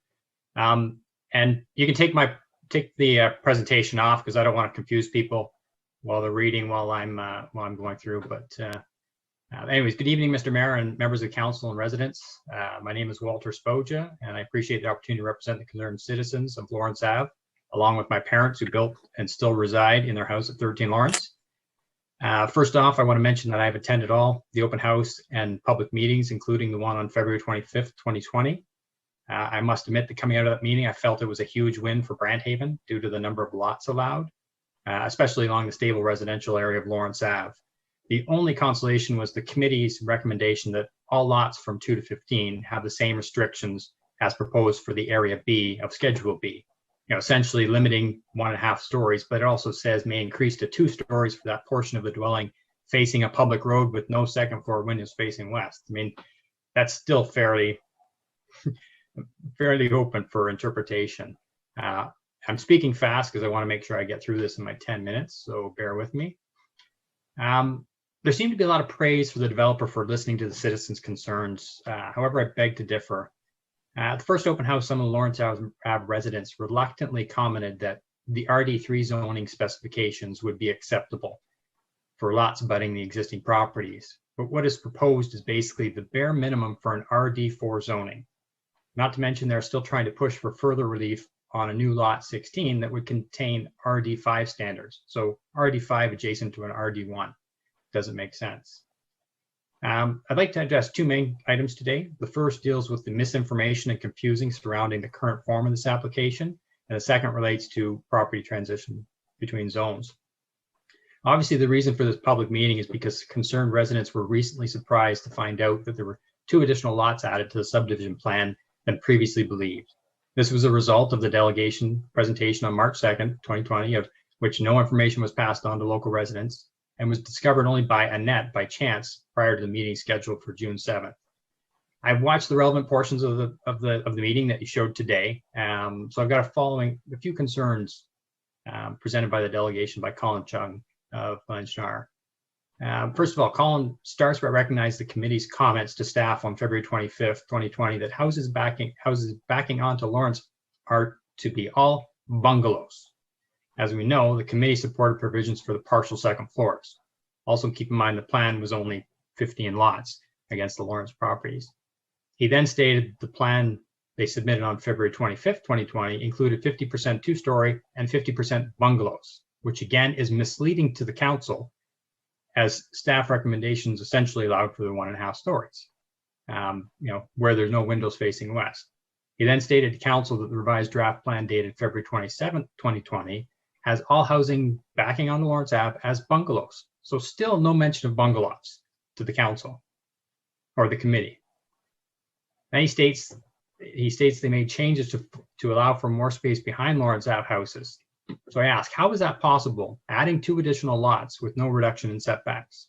And you can take the presentation off because I don't want to confuse people while they're reading while I'm going through. But anyways, good evening, Mr. Mayor and members of council and residents. My name is Walter Spoja, and I appreciate the opportunity to represent the concerned citizens of Lawrence Ave, along with my parents who built and still reside in their house at 13 Lawrence. First off, I want to mention that I've attended all the open house and public meetings, including the one on February 25th, 2020. I must admit that coming out of that meeting, I felt it was a huge win for Brandhaven due to the number of lots allowed, especially along the stable residential area of Lawrence Ave. The only consolation was the committee's recommendation that all lots from 2 to 15 have the same restrictions as proposed for the Area B of Schedule B. Essentially limiting 1.5 stories, but it also says may increase to 2 stories for that portion of the dwelling facing a public road with no second floor windows facing west. I mean, that's still fairly open for interpretation. I'm speaking fast because I want to make sure I get through this in my 10 minutes, so bear with me. There seemed to be a lot of praise for the developer for listening to the citizens' concerns. However, I beg to differ. At the first open house, some of the Lawrence Ave residents reluctantly commented that the RD3 zoning specifications would be acceptable for lots abutting the existing properties. But what is proposed is basically the bare minimum for an RD4 zoning. Not to mention they're still trying to push for further relief on a new lot 16 that would contain RD5 standards. So RD5 adjacent to an RD1 doesn't make sense. I'd like to address 2 main items today. The first deals with the misinformation and confusing surrounding the current form of this application, and the second relates to property transition between zones. Obviously, the reason for this public meeting is because concerned residents were recently surprised to find out that there were 2 additional lots added to the subdivision plan than previously believed. This was a result of the delegation presentation on March 2nd, 2020, of which no information was passed on to local residents and was discovered only by Annette by chance prior to the meeting scheduled for June 7th. I've watched the relevant portions of the meeting that you showed today. So I've got a few concerns presented by the delegation by Colin Chung of Glenshnar. First of all, Colin starts by recognizing the committee's comments to staff on February 25th, 2020, that houses backing onto Lawrence are to be all bungalows. As we know, the committee supported provisions for the partial second floors. Also keep in mind the plan was only 15 lots against the Lawrence properties. He then stated the plan they submitted on February 25th, 2020 included 50% 2-story and 50% bungalows, which again is misleading to the council as staff recommendations essentially allowed for the 1.5 stories, where there's no windows facing west. He then stated to council that the revised draft plan dated February 27th, 2020 has all housing backing on the Lawrence Ave as bungalows. So still no mention of bungalows to the council or the committee. Then he states they made changes to allow for more space behind Lawrence Ave houses. So I ask, how is that possible, adding 2 additional lots with no reduction in setbacks?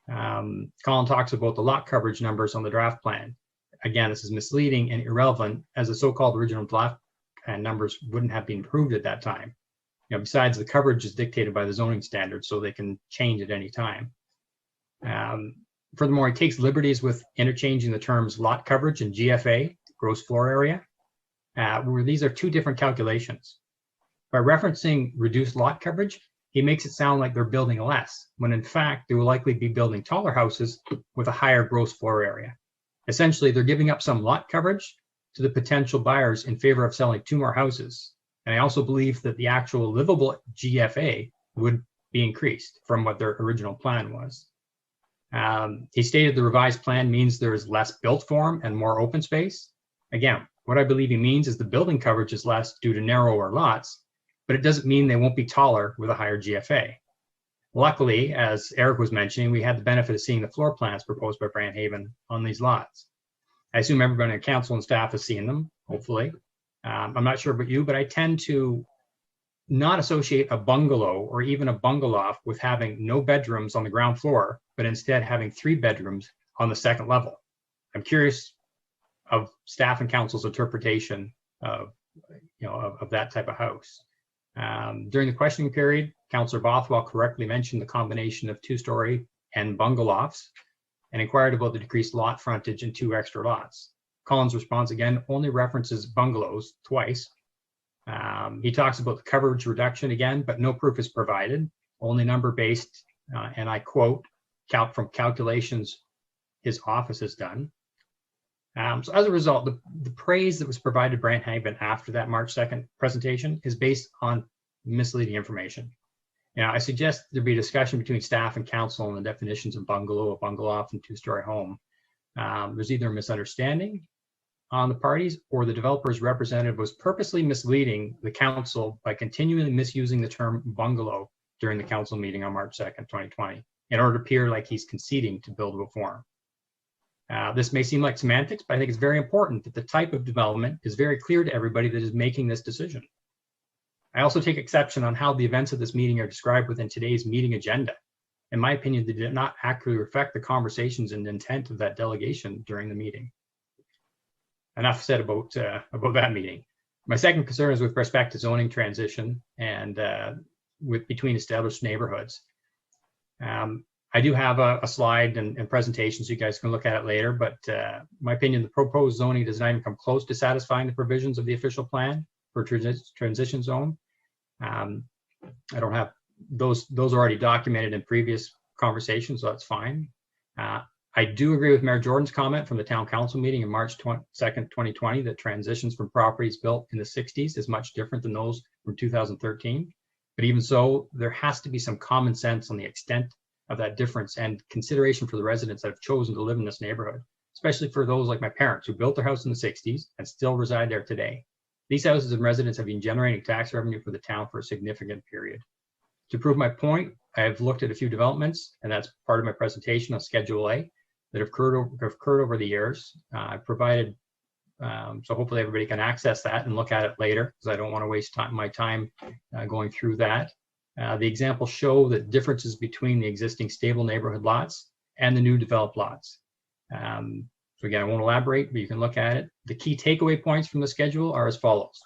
Colin talks about the lot coverage numbers on the draft plan. Again, this is misleading and irrelevant as the so-called original draft plan numbers wouldn't have been approved at that time. Besides, the coverage is dictated by the zoning standards, so they can change at any time. Furthermore, he takes liberties with interchanging the terms lot coverage and GFA, gross floor area, where these are 2 different calculations. By referencing reduced lot coverage, he makes it sound like they're building less, when in fact, they will likely be building taller houses with a higher gross floor area. Essentially, they're giving up some lot coverage to the potential buyers in favor of selling 2 more houses. And I also believe that the actual livable GFA would be increased from what their original plan was. He stated the revised plan means there is less built form and more open space. Again, what I believe he means is the building coverage is less due to narrower lots, but it doesn't mean they won't be taller with a higher GFA. Luckily, as Eric was mentioning, we had the benefit of seeing the floor plans proposed by Brandhaven on these lots. I assume everybody in council and staff has seen them, hopefully. I'm not sure about you, but I tend to not associate a bungalow or even a bungalow with having no bedrooms on the ground floor, but instead having 3 bedrooms on the second level. I'm curious of staff and council's interpretation of, of that type of house. During the questioning period, Councillor Bothwell correctly mentioned the combination of 2-story and bungalows and inquired about the decreased lot frontage and 2 extra lots. Colin's response again only references bungalows twice. He talks about the coverage reduction again, but no proof is provided, only number based, and I quote, from calculations his office has done. So as a result, the praise that was provided to Brandhaven after that March 2nd presentation is based on misleading information. I suggest there be a discussion between staff and council on the definitions of bungalow, a bungalow, and 2-story home. There's either a misunderstanding on the parties or the developer's representative was purposely misleading the council by continually misusing the term bungalow during the council meeting on March 2nd, 2020, in order to appear like he's conceding to buildable form. This may seem like semantics, but I think it's very important that the type of development is very clear to everybody that is making this decision. I also take exception on how the events of this meeting are described within today's meeting agenda. In my opinion, they did not accurately reflect the conversations and intent of that delegation during the meeting. Enough said about that meeting. My second concern is with respect to zoning transition and between established neighborhoods. I do have a slide and presentation, so you guys can look at it later, but my opinion, the proposed zoning does not even come close to satisfying the provisions of the official plan for transition zone. I don't have those are already documented in previous conversations, so that's fine. I do agree with Mayor Jordan's comment from the town council meeting in March 2nd, 2020, that transitions from properties built in the 60s is much different than those from 2013. But even so, there has to be some common sense on the extent of that difference and consideration for the residents that have chosen to live in this neighborhood, especially for those like my parents who built their house in the 60s and still reside there today. These houses and residents have been generating tax revenue for the town for a significant period. To prove my point, I've looked at a few developments, and that's part of my presentation on Schedule A, that have occurred over the years. I provided, so hopefully everybody can access that and look at it later, because I don't want to waste my time going through that. The examples show the differences between the existing stable neighborhood lots and the new developed lots. So again, I won't elaborate, but you can look at it. The key takeaway points from the schedule are as follows.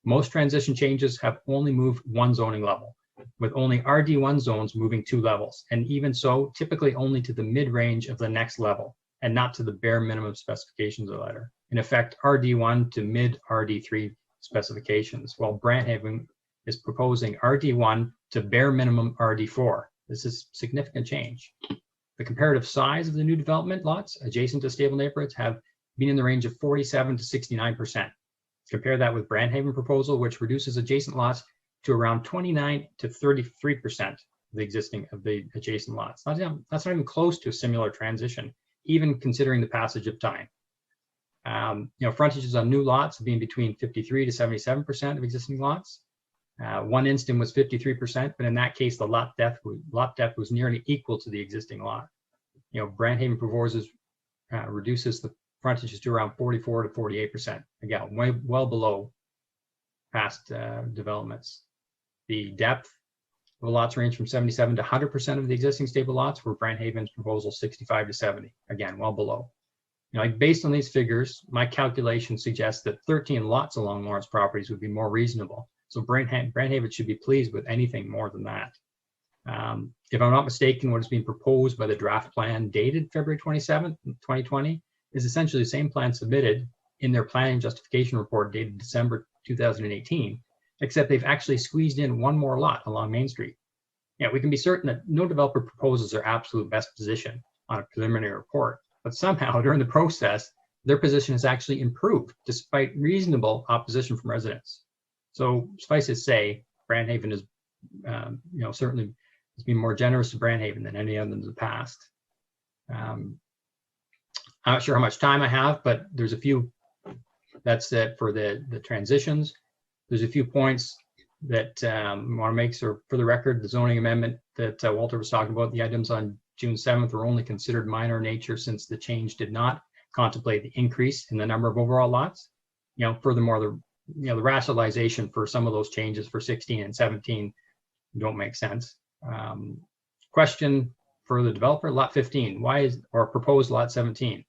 Most transition changes have only moved 1 zoning level, with only RD1 zones moving 2 levels, and even so, typically only to the mid-range of the next level, and not to the bare minimum specifications of the letter. In effect, RD1 to mid-RD3 specifications, while Brandhaven is proposing RD1 to bare minimum RD4. This is significant change. The comparative size of the new development lots adjacent to stable neighborhoods have been in the range of 47 to 69%. Compare that with Brandhaven proposal, which reduces adjacent lots to around 29 to 33% of the adjacent lots. That's not even close to a similar transition, even considering the passage of time. Frontages on new lots have been between 53 to 77% of existing lots. One instant was 53%, but in that case, the lot depth was nearly equal to the existing lot. Brandhaven proposes reduces the frontages to around 44 to 48%. Again, well below past developments. The depth of the lots range from 77 to 100% of the existing stable lots, where Brandhaven's proposal 65 to 70. Again, well below. Based on these figures, my calculation suggests that 13 lots along Lawrence properties would be more reasonable. So Brandhaven should be pleased with anything more than that. If I'm not mistaken, what is being proposed by the draft plan dated February 27th, 2020 is essentially the same plan submitted in their planning justification report dated December 2018, except they've actually squeezed in 1 more lot along Main Street. We can be certain that no developer proposes their absolute best position on a preliminary report, but somehow during the process, their position has actually improved despite reasonable opposition from residents. So suffice it to say, Brandhaven is, certainly has been more generous to Brandhaven than any other in the past. I'm not sure how much time I have, but there's a few, that's it for the transitions. There's a few points that I want to make. So for the record, the zoning amendment that Walter was talking about, the items on June 7th were only considered minor in nature since the change did not contemplate the increase in the number of overall lots. Furthermore, the rationalization for some of those changes for 16 and 17 don't make sense. Question for the developer, lot 15, or proposed lot 17,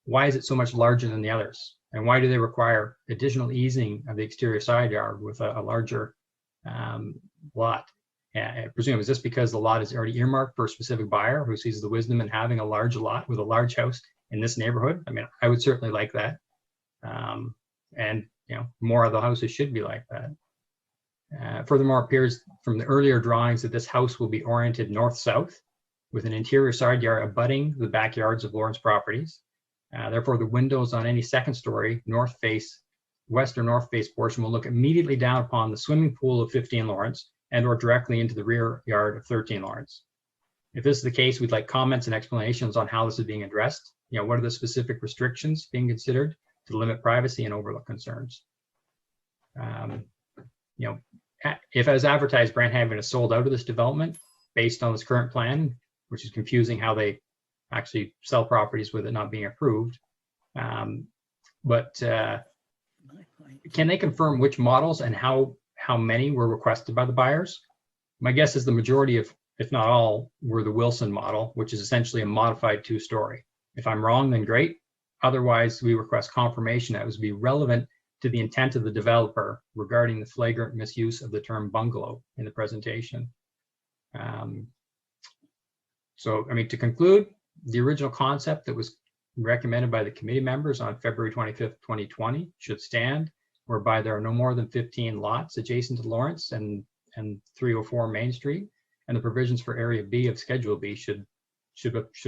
why is it so much larger than the others? And why do they require additional easing of the exterior side yard with a larger lot? I presume, is this because the lot is already earmarked for a specific buyer who sees the wisdom in having a large lot with a large house in this neighborhood? I mean, I would certainly like that. And more of the houses should be like that. Furthermore, it appears from the earlier drawings that this house will be oriented north-south with an interior side yard abutting the backyards of Lawrence properties. Therefore, the windows on any second story west or north face portion will look immediately down upon the swimming pool of 15 Lawrence and or directly into the rear yard of 13 Lawrence. If this is the case, we'd like comments and explanations on how this is being addressed. What are the specific restrictions being considered to limit privacy and overlook concerns? If as advertised, Brandhaven is sold out of this development based on this current plan, which is confusing how they actually sell properties with it not being approved. But can they confirm which models and how many were requested by the buyers? My guess is the majority of, if not all, were the Wilson model, which is essentially a modified 2-story. If I'm wrong, then great. Otherwise, we request confirmation that it would be relevant to the intent of the developer regarding the flagrant misuse of the term bungalow in the presentation. To conclude, the original concept that was recommended by the committee members on February 25th, 2020 should stand, whereby there are no more than 15 lots adjacent to Lawrence and 304 Main Street, and the provisions for Area B of Schedule B should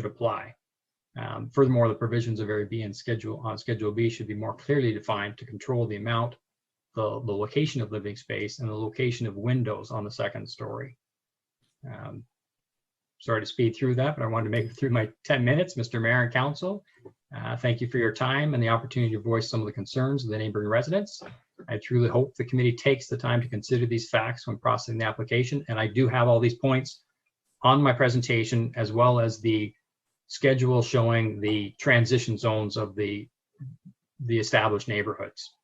apply. Furthermore, the provisions of Area B and Schedule B should be more clearly defined to control the amount, the location of living space, and the location of windows on the second story. Sorry to speed through that, but I wanted to make it through my 10 minutes. Mr. Mayor and Council, thank you for your time and the opportunity to voice some of the concerns of the neighboring residents. I truly hope the committee takes the time to consider these facts when processing the application, and I do have all these points on my presentation, as well as the schedule showing the transition zones of the established neighborhoods.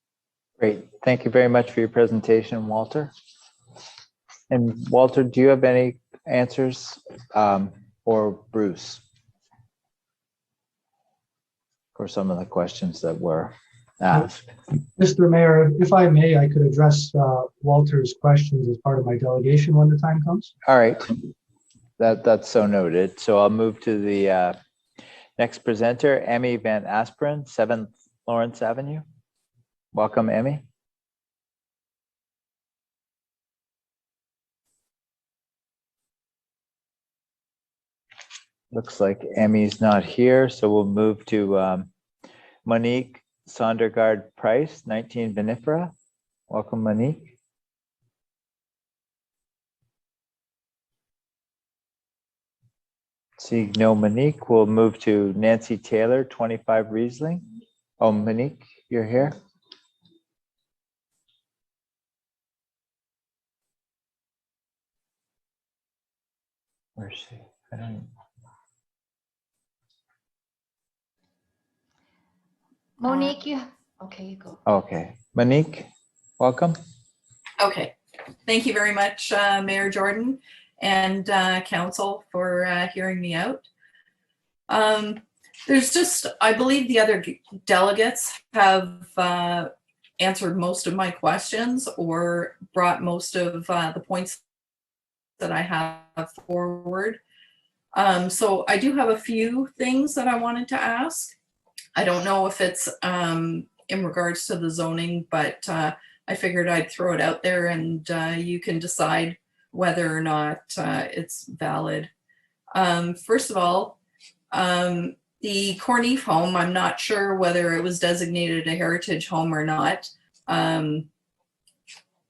Great. Thank you very much for your presentation, Walter. And Walter, do you have any answers, or Bruce, for some of the questions that were asked? Mr. Mayor, if I may, I could address Walter's questions as part of my delegation when the time comes. All right, that's so noted. So I'll move to the next presenter, Emmy Van Asperen, 7th Lawrence Avenue. Welcome, Emmy. Looks like Emmy's not here, so we'll move to Monique Sondergaard Price, 19 Vinifera. Welcome, Monique. See no Monique, we'll move to Nancy Taylor, 25 Riesling. Oh, Monique, you're here. Where's she? I don't. Monique, okay, you go. Okay, Monique, welcome. Okay, thank you very much, Mayor Jordan and Council for hearing me out. There's just, I believe the other delegates have answered most of my questions or brought most of the points that I have forward. So I do have a few things that I wanted to ask. I don't know if it's in regards to the zoning, but I figured I'd throw it out there and you can decide whether or not it's valid. First of all, The Corneef home, I'm not sure whether it was designated a heritage home or not.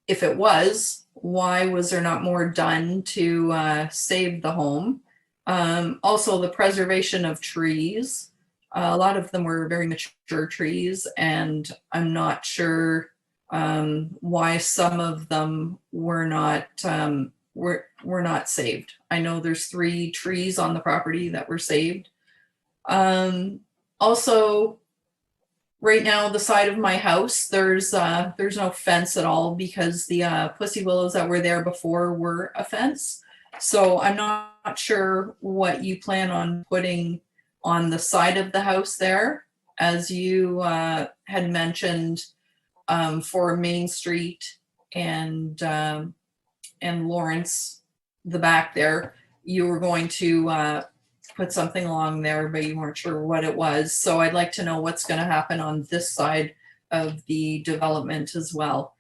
If it was, why was there not more done to save the home? Also, the preservation of trees. A lot of them were very mature trees, and I'm not sure why some of them were not saved. I know there's 3 trees on the property that were saved. Also, right now, the side of my house, there's no fence at all because the pussy willows that were there before were a fence. So I'm not sure what you plan on putting on the side of the house there. As you had mentioned, for Main Street and Lawrence, the back there, you were going to put something along there, but you weren't sure what it was. So I'd like to know what's going to happen on this side of the development as well.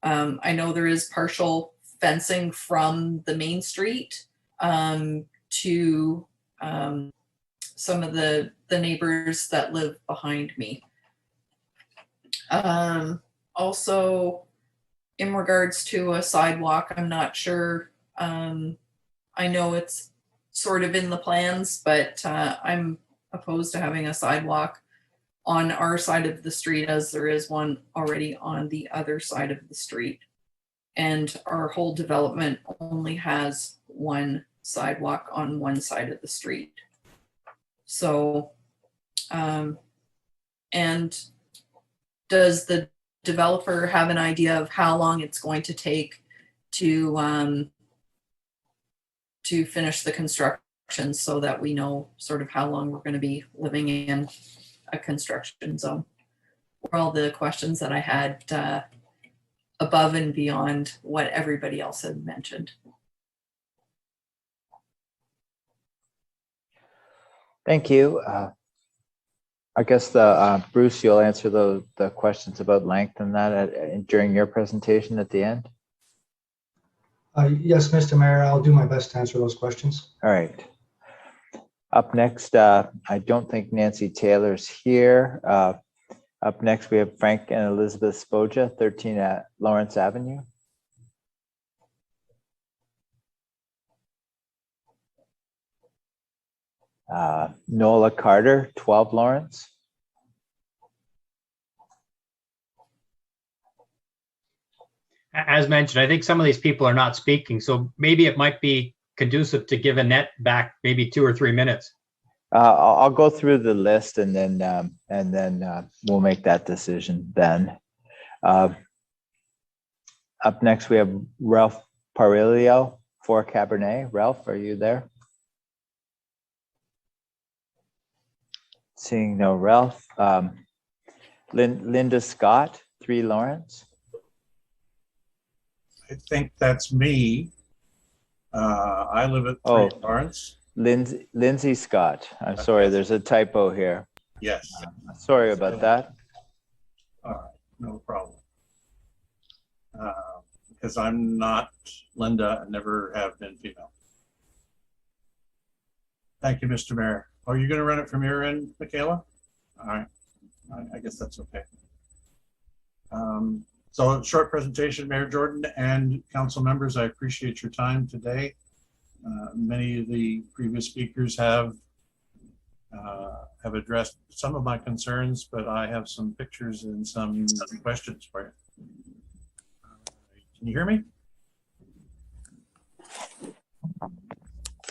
I know there is partial fencing from the Main Street to some of the neighbors that live behind me. Also, in regards to a sidewalk, I'm not sure. I know it's sort of in the plans, but I'm opposed to having a sidewalk on our side of the street as there is one already on the other side of the street. And our whole development only has one sidewalk on one side of the street. So, and does the developer have an idea of how long it's going to take to finish the construction so that we know sort of how long we're going to be living in a construction zone? Were all the questions that I had above and beyond what everybody else had mentioned. Thank you. I guess Bruce, you'll answer the questions about length and that during your presentation at the end. Yes, Mr. Mayor, I'll do my best to answer those questions. All right. Up next, I don't think Nancy Taylor's here. Up next, we have Frank and Elizabeth Spoja, 13 at Lawrence Avenue. Nola Carter, 12 Lawrence. As mentioned, I think some of these people are not speaking, so maybe it might be conducive to give Annette back maybe 2 or 3 minutes. I'll go through the list and then we'll make that decision then. Up next, we have Ralph Parilio, 4 Cabernet. Ralph, are you there? Seeing no Ralph. Linda Scott, 3 Lawrence. I think that's me. I live at 3 Lawrence. Lindsay Scott. I'm sorry, there's a typo here. Yes. Sorry about that. All right, no problem. Because I'm not Linda and never have been female. Thank you, Mr. Mayor. Are you going to run it from your end, Michaela? All right. I guess that's okay. So short presentation, Mayor Jordan and council members, I appreciate your time today. Many of the previous speakers have addressed some of my concerns, but I have some pictures and some questions for you. Can you hear me?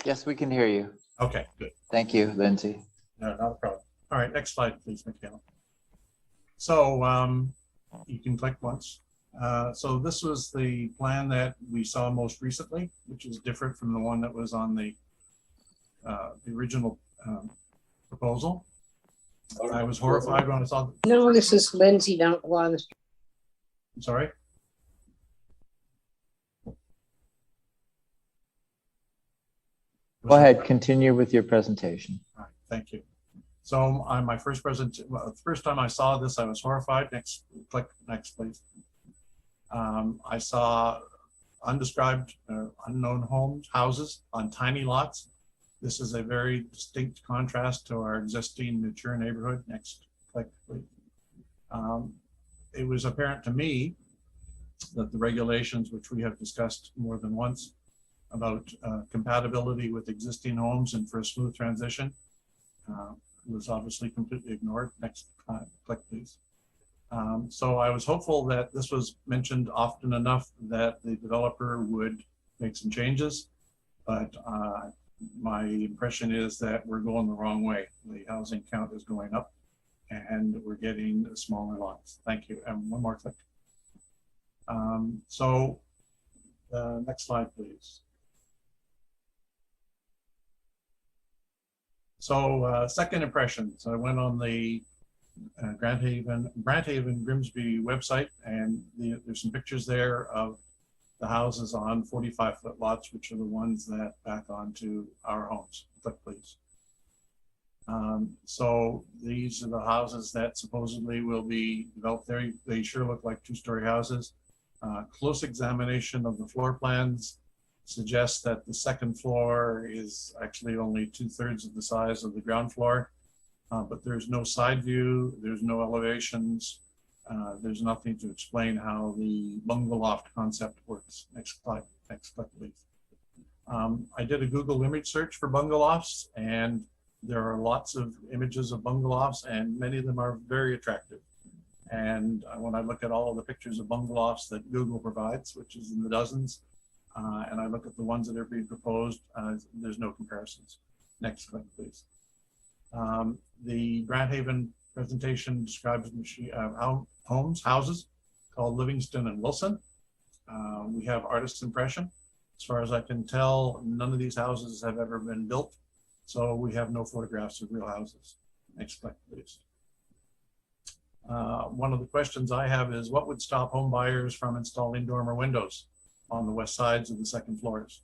Yes, we can hear you. Okay, good. Thank you, Lindsay. No, not a problem. All right, next slide, please, Michaela. So you can click once. So this was the plan that we saw most recently, which is different from the one that was on the original proposal. I was horrified when I saw. No, this is Lindsay down at one. I'm sorry. Go ahead, continue with your presentation. All right, thank you. So on my first first time I saw this, I was horrified. Next, click next, please. I saw undescribed, unknown houses on tiny lots. This is a very distinct contrast to our existing mature neighborhood. Next click, please. It was apparent to me that the regulations, which we have discussed more than once, about compatibility with existing homes and for a smooth transition, was obviously completely ignored. Next click, please. So I was hopeful that this was mentioned often enough that the developer would make some changes, but my impression is that we're going the wrong way. The housing count is going up and we're getting smaller lots. Thank you. And one more click. Next slide, please. So second impressions, I went on the Grant Haven Grimsby website, and there's some pictures there of the houses on 45-foot lots, which are the ones that back onto our homes. Click, please. So these are the houses that supposedly will be developed there. They sure look like two-story houses. Close examination of the floor plans suggests that the second floor is actually only 2/3 of the size of the ground floor, but there's no side view, there's no elevations, there's nothing to explain how the bungalow loft concept works. Next slide, please. I did a Google image search for bungalow lofts, and there are lots of images of bungalow lofts, and many of them are very attractive. And when I look at all of the pictures of bungalow lofts that Google provides, which is in the dozens, and I look at the ones that are being proposed, there's no comparisons. Next click, please. The Grant Haven presentation describes houses called Livingston and Wilson. We have artist's impression. As far as I can tell, none of these houses have ever been built, so we have no photographs of real houses. Next click, please. One of the questions I have is, what would stop home buyers from installing dormer windows on the west sides of the second floors?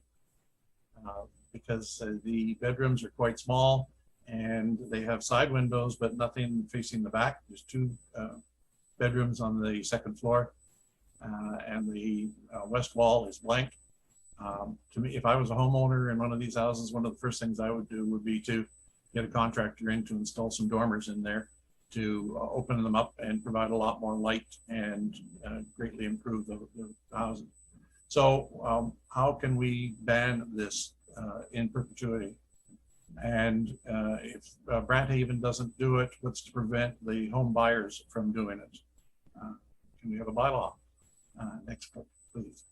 Because the bedrooms are quite small and they have side windows, but nothing facing the back. There's two bedrooms on the second floor, and the west wall is blank. To me, if I was a homeowner in one of these houses, one of the first things I would do would be to get a contractor in to install some dormers in there to open them up and provide a lot more light and greatly improve the housing. So how can we ban this in perpetuity? And if Grant Haven doesn't do it, what's to prevent the home buyers from doing it? Can we have a bylaw? Next, please.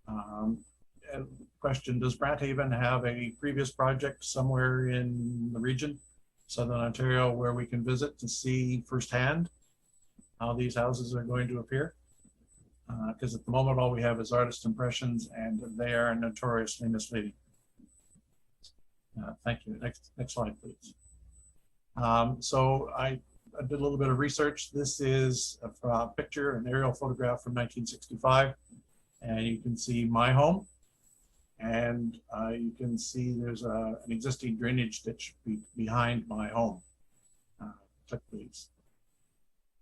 And question, does Grant Haven have a previous project somewhere in the region, Southern Ontario, where we can visit to see firsthand how these houses are going to appear? Because at the moment, all we have is artist impressions, and they are notoriously misleading. Thank you. Next slide, please. So I did a little bit of research. This is a picture, an aerial photograph from 1965, and you can see my home, and you can see there's an existing drainage ditch behind my home. Click, please.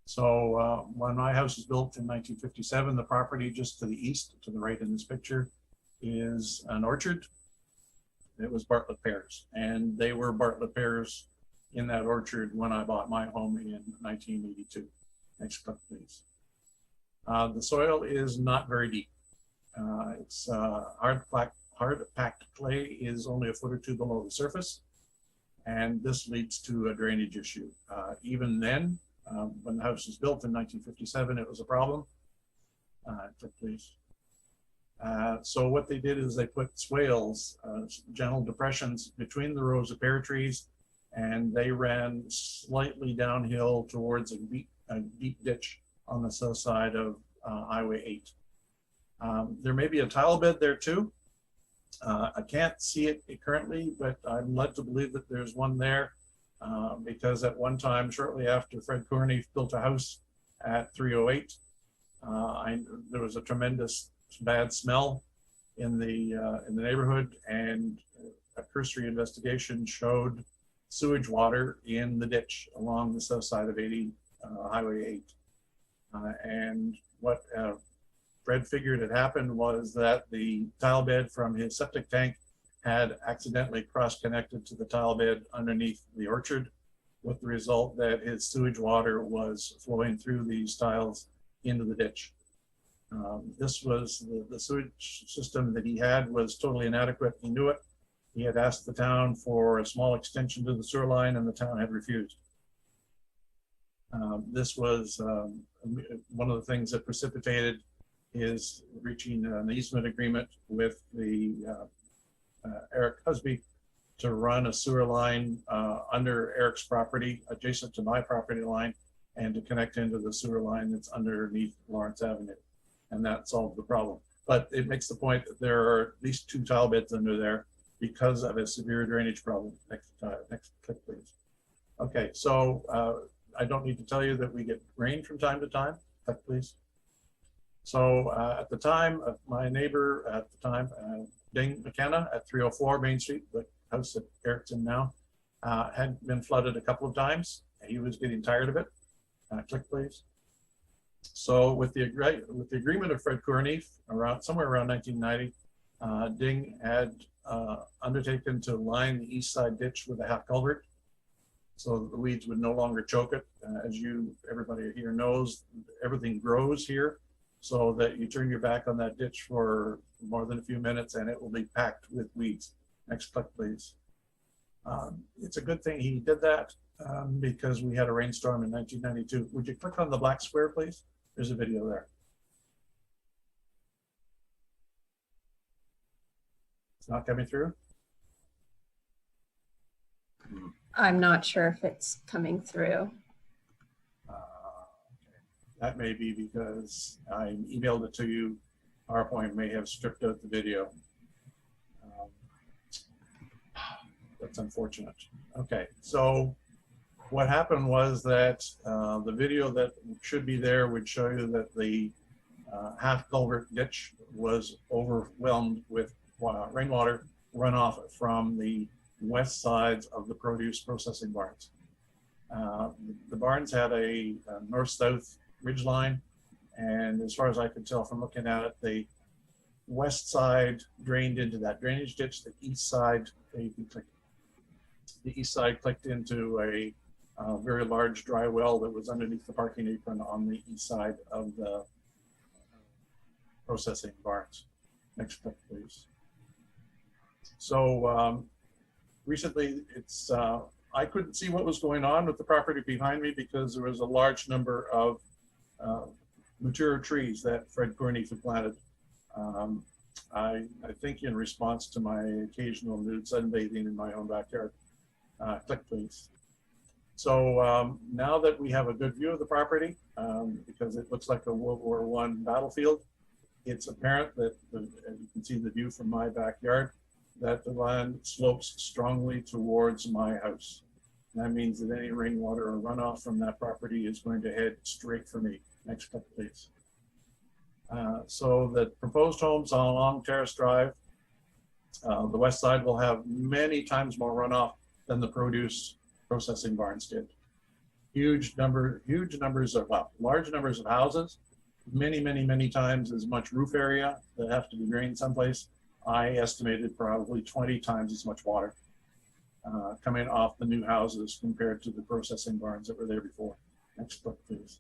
So when my house was built in 1957, the property just to the east, to the right in this picture, is an orchard. It was Bartlett pears, and they were Bartlett pears in that orchard when I bought my home in 1982. Next clip, please. The soil is not very deep. It's hard-packed clay is only a foot or two below the surface, and this leads to a drainage issue. Even then, when the house was built in 1957, it was a problem. Click, please. So what they did is they put swales, gentle depressions between the rows of pear trees, and they ran slightly downhill towards a deep ditch on the south side of Highway 8. There may be a tile bed there too. I can't see it currently, but I'm led to believe that there's one there because at one time, shortly after Fred Corney built a house at 308, there was a tremendous bad smell in the neighborhood, and a cursory investigation showed sewage water in the ditch along the south side of Highway 8. And what Fred figured had happened was that the tile bed from his septic tank had accidentally cross-connected to the tile bed underneath the orchard, with the result that his sewage water was flowing through these tiles into the ditch. This was the sewage system that he had was totally inadequate. He knew it. He had asked the town for a small extension to the sewer line, and the town had refused. This was one of the things that precipitated his reaching an easement agreement with the Eric Husby to run a sewer line under Eric's property, adjacent to my property line, and to connect into the sewer line that's underneath Lawrence Avenue. And that solved the problem. But it makes the point that there are at least 2 tile beds under there because of a severe drainage problem. Next click, please. Okay, so I don't need to tell you that we get rain from time to time. Click, please. So at the time, my neighbor at the time, Ding McKenna at 304 Main Street, the house that Eric's in now, had been flooded a couple of times. He was getting tired of it. Click, please. So with the agreement of Fred Courney, somewhere around 1990, Ding had undertaken to line the east side ditch with a half culvert, so that the weeds would no longer choke it. As everybody here knows, everything grows here, so that you turn your back on that ditch for more than a few minutes and it will be packed with weeds. Next click, please. It's a good thing he did that because we had a rainstorm in 1992. Would you click on the black square, please? There's a video there. It's not coming through? I'm not sure if it's coming through. Okay. That may be because I emailed it to you. PowerPoint may have stripped out the video. That's unfortunate. Okay, so what happened was that the video that should be there would show you that the half culvert ditch was overwhelmed with rainwater runoff from the west sides of the produce processing barns. The barns had a north-south ridge line, and as far as I could tell from looking at it, the west side drained into that drainage ditch. The east side, clicked into a very large dry well that was underneath the parking apron on the east side of the processing barns. Next click, please. So recently, I couldn't see what was going on with the property behind me because there was a large number of mature trees that Fred Courney had planted. I think in response to my occasional nude sunbathing in my own backyard. Click, please. So now that we have a good view of the property, because it looks like a World War I battlefield, it's apparent that, and you can see the view from my backyard, that the land slopes strongly towards my house. And that means that any rainwater or runoff from that property is going to head straight for me. Next click, please. So the proposed homes on along Terrace Drive, the west side will have many times more runoff than the produce processing barns did. Large numbers of houses, many times as much roof area that have to be drained someplace. I estimated probably 20 times as much water coming off the new houses compared to the processing barns that were there before. Next click, please.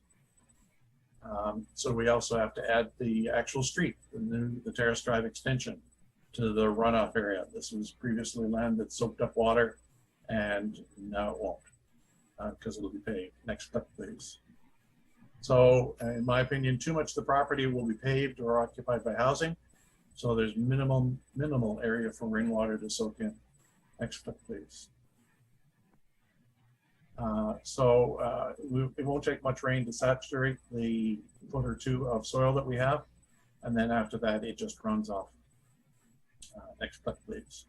So we also have to add the actual street, the Terrace Drive extension to the runoff area. This was previously land that soaked up water, and now it won't because it'll be paved. Next click, please. So in my opinion, too much of the property will be paved or occupied by housing. So there's minimal area for rainwater to soak in. Next click, please. It won't take much rain to saturate the foot or two of soil that we have. And then after that, it just runs off. Next click, please.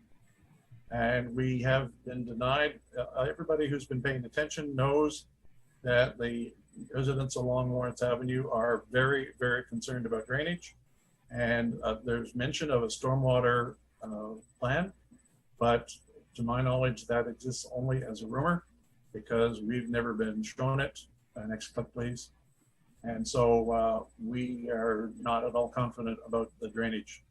And we have been denied, everybody who's been paying attention knows that the residents along Lawrence Avenue are very concerned about drainage. And there's mention of a stormwater plan, but to my knowledge, that exists only as a rumor because we've never been shown it. Next click, please. And so we are not at all confident about the drainage.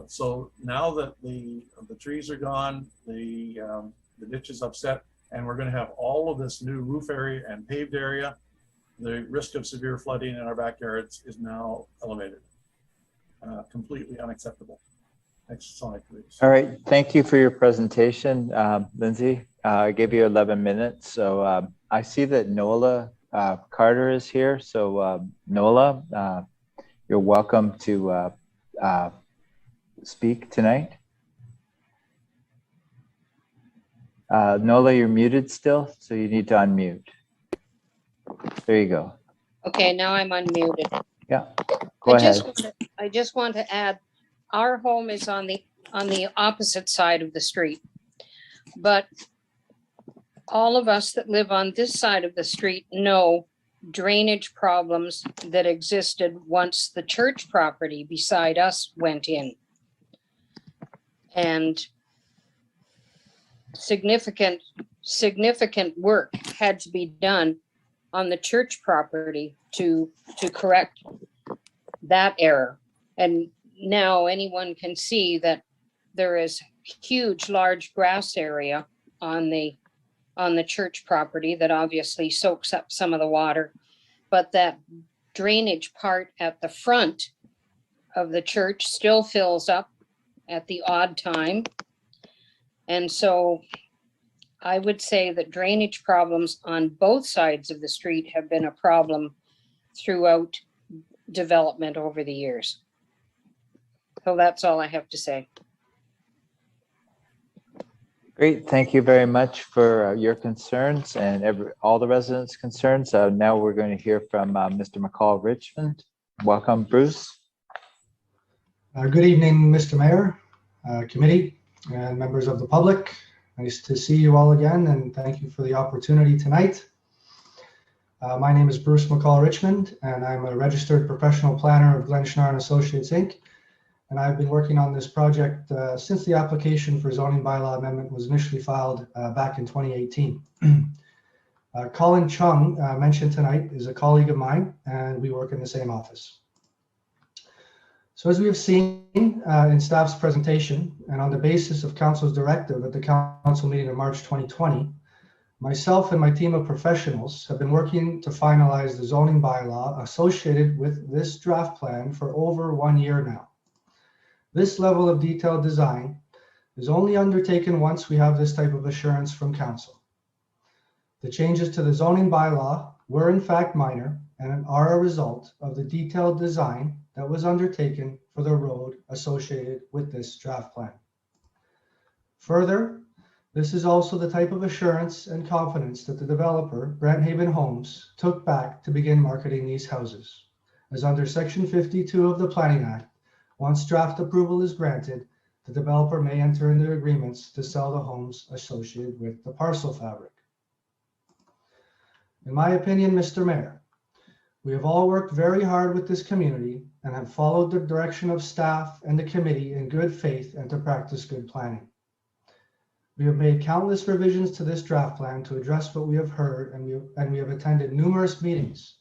So now that the trees are gone, the ditch is upset, and we're going to have all of this new roof area and paved area, the risk of severe flooding in our backyards is now elevated. Completely unacceptable. Next slide, please. All right, thank you for your presentation, Lindsay. I gave you 11 minutes. So I see that Nola Carter is here. So Nola, you're welcome to speak tonight. Nola, you're muted still, so you need to unmute. There you go. Okay, now I'm unmuted. Yeah, go ahead. I just want to add, our home is on the opposite side of the street. But all of us that live on this side of the street know drainage problems that existed once the church property beside us went in. And significant work had to be done on the church property to correct that error. And now anyone can see that there is huge, large grass area on the church property that obviously soaks up some of the water, but that drainage part at the front of the church still fills up at the odd time. And so I would say that drainage problems on both sides of the street have been a problem throughout development over the years. So that's all I have to say. Great, thank you very much for your concerns and all the residents' concerns. Now we're going to hear from Mr. McCall Richmond. Welcome, Bruce. Good evening, Mr. Mayor, committee, and members of the public. Nice to see you all again, and thank you for the opportunity tonight. My name is Bruce McCall Richmond, and I'm a registered professional planner of Glenn Schnarr & Associates, Inc. And I've been working on this project since the application for zoning bylaw amendment was initially filed back in 2018. Colin Chung, mentioned tonight, is a colleague of mine, and we work in the same office. So as we have seen in staff's presentation, and on the basis of council's directive at the council meeting in March 2020, myself and my team of professionals have been working to finalize the zoning bylaw associated with this draft plan for over 1 year now. This level of detailed design is only undertaken once we have this type of assurance from council. The changes to the zoning bylaw were in fact minor and are a result of the detailed design that was undertaken for the road associated with this draft plan. Further, this is also the type of assurance and confidence that the developer, Brent Haven Homes, took back to begin marketing these houses, as under Section 52 of the Planning Act, once draft approval is granted, the developer may enter into agreements to sell the homes associated with the parcel fabric. In my opinion, Mr. Mayor, we have all worked very hard with this community and have followed the direction of staff and the committee in good faith and to practice good planning. We have made countless revisions to this draft plan to address what we have heard, and we have attended numerous meetings,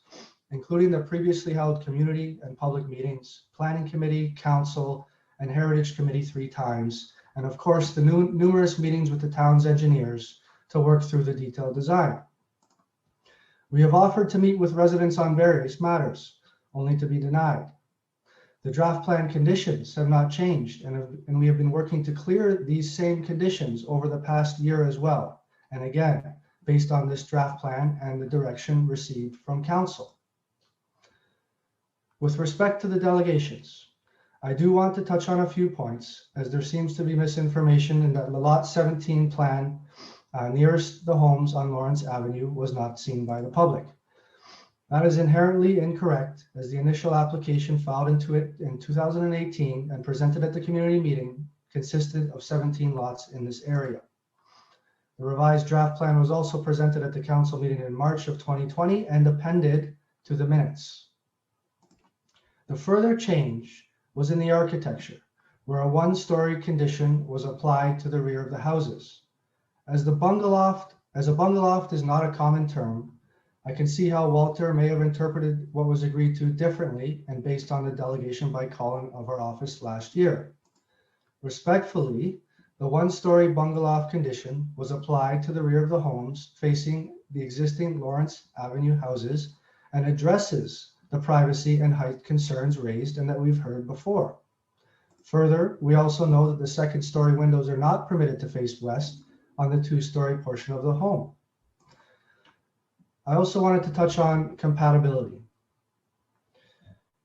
including the previously held community and public meetings, planning committee, council, and heritage committee 3 times, and of course the numerous meetings with the town's engineers to work through the detailed design. We have offered to meet with residents on various matters, only to be denied. The draft plan conditions have not changed, and we have been working to clear these same conditions over the past year as well, and again, based on this draft plan and the direction received from council. With respect to the delegations, I do want to touch on a few points, as there seems to be misinformation in that the Lot 17 plan nearest the homes on Lawrence Avenue was not seen by the public. That is inherently incorrect, as the initial application filed into it in 2018 and presented at the community meeting consisted of 17 lots in this area. The revised draft plan was also presented at the council meeting in March of 2020 and appended to the minutes. The further change was in the architecture, where a 1-story condition was applied to the rear of the houses. As a bungalow is not a common term, I can see how Walter may have interpreted what was agreed to differently and based on the delegation by Colin of our office last year. Respectfully, the one-story bungalow condition was applied to the rear of the homes facing the existing Lawrence Avenue houses and addresses the privacy and height concerns raised and that we've heard before. Further, we also know that the second-story windows are not permitted to face west on the two-story portion of the home. I also wanted to touch on compatibility.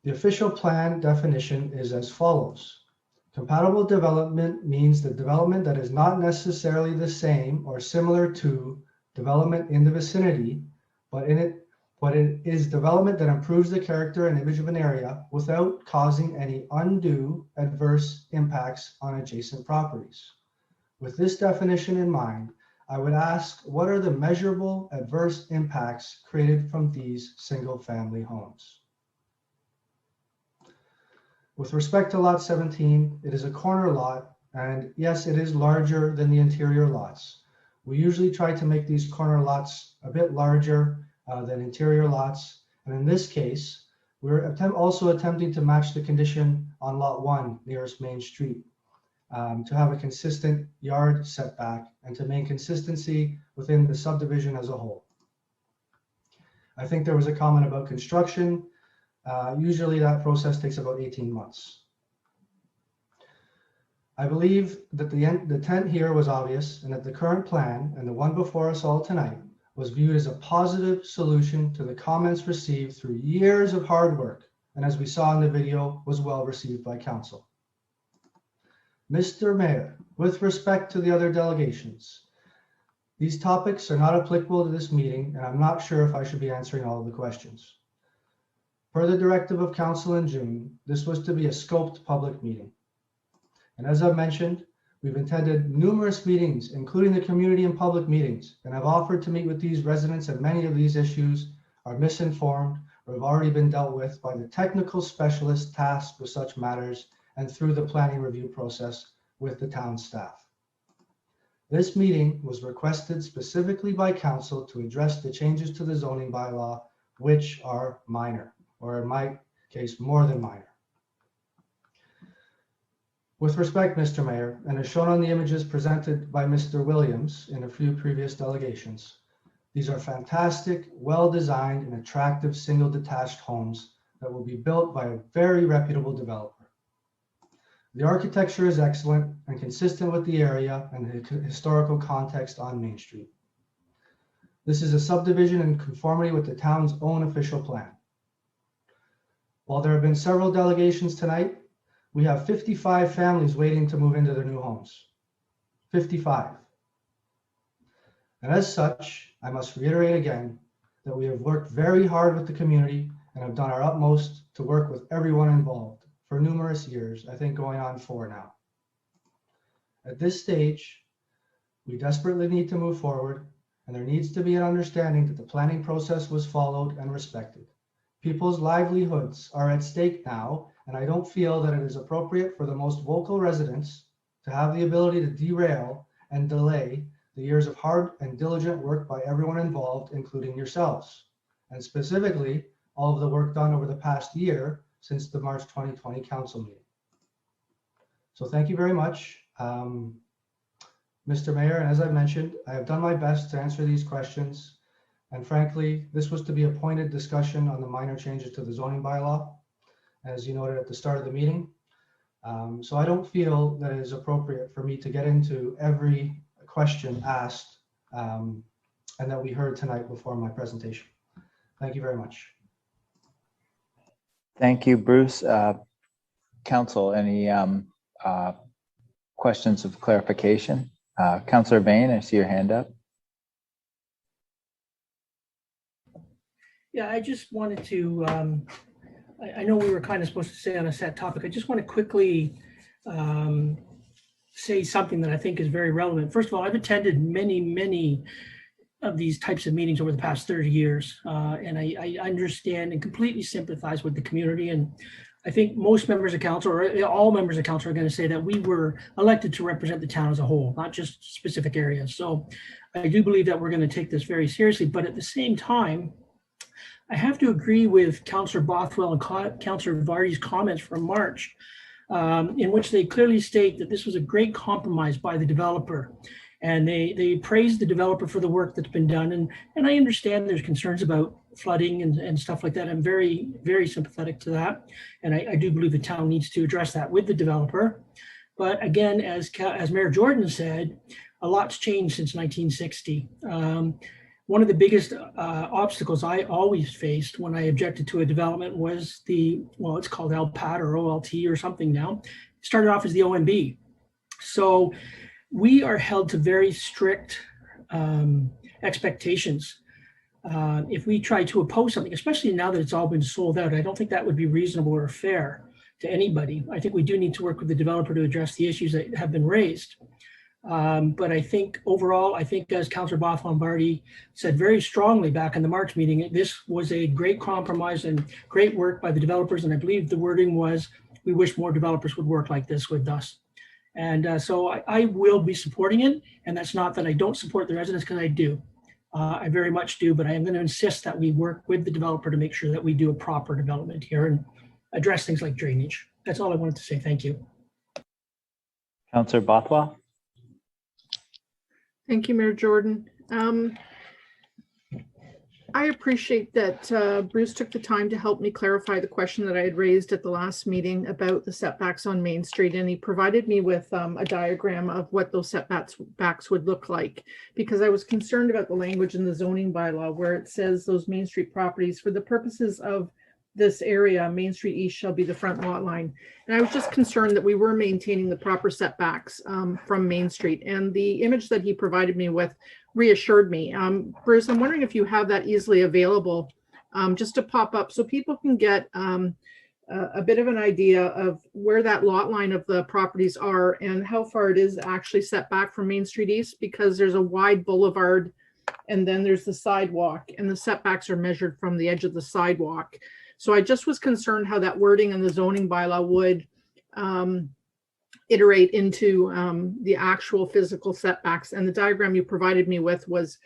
The official plan definition is as follows. Compatible development means the development that is not necessarily the same or similar to development in the vicinity, but it is development that improves the character and image of an area without causing any undue adverse impacts on adjacent properties. With this definition in mind, I would ask, what are the measurable adverse impacts created from these single-family homes? With respect to lot 17, it is a corner lot, and yes, it is larger than the interior lots. We usually try to make these corner lots a bit larger than interior lots, and in this case, we're also attempting to match the condition on lot 1 nearest Main Street, to have a consistent yard setback and to maintain consistency within the subdivision as a whole. I think there was a comment about construction. Usually that process takes about 18 months. I believe that the intent here was obvious and that the current plan and the one before us all tonight was viewed as a positive solution to the comments received through years of hard work, and as we saw in the video, was well received by council. Mr. Mayor, with respect to the other delegations, these topics are not applicable to this meeting, and I'm not sure if I should be answering all of the questions. Per the directive of council in June, this was to be a scoped public meeting. And as I've mentioned, we've attended numerous meetings, including the community and public meetings, and have offered to meet with these residents, and many of these issues are misinformed or have already been dealt with by the technical specialists tasked with such matters and through the planning review process with the town staff. This meeting was requested specifically by council to address the changes to the zoning bylaw, which are minor, or in my case, more than minor. With respect, Mr. Mayor, and as shown on the images presented by Mr. Williams in a few previous delegations, these are fantastic, well-designed and attractive single detached homes that will be built by a very reputable developer. The architecture is excellent and consistent with the area and the historical context on Main Street. This is a subdivision in conformity with the town's own official plan. While there have been several delegations tonight, we have 55 families waiting to move into their new homes. 55. And as such, I must reiterate again that we have worked very hard with the community and have done our utmost to work with everyone involved for numerous years, I think going on 4 now. At this stage, we desperately need to move forward, and there needs to be an understanding that the planning process was followed and respected. People's livelihoods are at stake now, and I don't feel that it is appropriate for the most vocal residents to have the ability to derail and delay the years of hard and diligent work by everyone involved, including yourselves, and specifically all of the work done over the past year since the March 2020 council meeting. So thank you very much. Mr. Mayor, and as I mentioned, I have done my best to answer these questions. And frankly, this was to be a pointed discussion on the minor changes to the zoning bylaw, as you noted at the start of the meeting. So I don't feel that it is appropriate for me to get into every question asked and that we heard tonight before my presentation. Thank you very much. Thank you, Bruce. Council, any questions of clarification? Councillor Bain, I see your hand up. Yeah, I just wanted to, I know we were kind of supposed to stay on a set topic. I just want to quickly say something that I think is very relevant. First of all, I've attended many of these types of meetings over the past 30 years, and I understand and completely sympathize with the community. And I think most members of council, or all members of council, are going to say that we were elected to represent the town as a whole, not just specific areas. So I do believe that we're going to take this very seriously. But at the same time, I have to agree with Councillor Bothwell and Councillor Vardy's comments from March in which they clearly state that this was a great compromise by the developer. And they praised the developer for the work that's been done. And I understand there's concerns about flooding and stuff like that. I'm very, very sympathetic to that. And I do believe the town needs to address that with the developer. But again, as Mayor Jordan said, a lot's changed since 1960. One of the biggest obstacles I always faced when I objected to a development was it's called LPAT or OLT or something now. It started off as the OMB. So we are held to very strict expectations. If we try to oppose something, especially now that it's all been sold out, I don't think that would be reasonable or fair to anybody. I think we do need to work with the developer to address the issues that have been raised. But I think overall, as Councillor Bothwell-Lombardi said very strongly back in the March meeting, this was a great compromise and great work by the developers. And I believe the wording was, we wish more developers would work like this with us. And so I will be supporting it. And that's not that I don't support the residents, because I do. I very much do, but I am going to insist that we work with the developer to make sure that we do a proper development here and address things like drainage. That's all I wanted to say. Thank you. Councillor Bothwell. Thank you, Mayor Jordan. I appreciate that Bruce took the time to help me clarify the question that I had raised at the last meeting about the setbacks on Main Street, and he provided me with a diagram of what those setbacks would look like, because I was concerned about the language in the zoning bylaw where it says those Main Street properties, for the purposes of this area, Main Street East shall be the front lot line. And I was just concerned that we were maintaining the proper setbacks from Main Street. And the image that he provided me with reassured me. Bruce, I'm wondering if you have that easily available just to pop up so people can get a bit of an idea of where that lot line of the properties are and how far it is actually set back from Main Street East, because there's a wide boulevard and then there's the sidewalk, and the setbacks are measured from the edge of the sidewalk. So I just was concerned how that wording in the zoning bylaw would iterate into the actual physical setbacks. And the diagram you provided me with was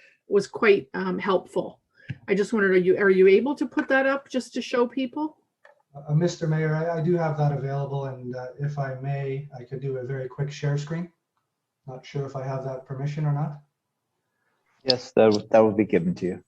quite helpful. I just wondered, are you able to put that up just to show people? Mr. Mayor, I do have that available, and if I may, I could do a very quick share screen. Not sure if I have that permission or not. Yes, that will be given to you.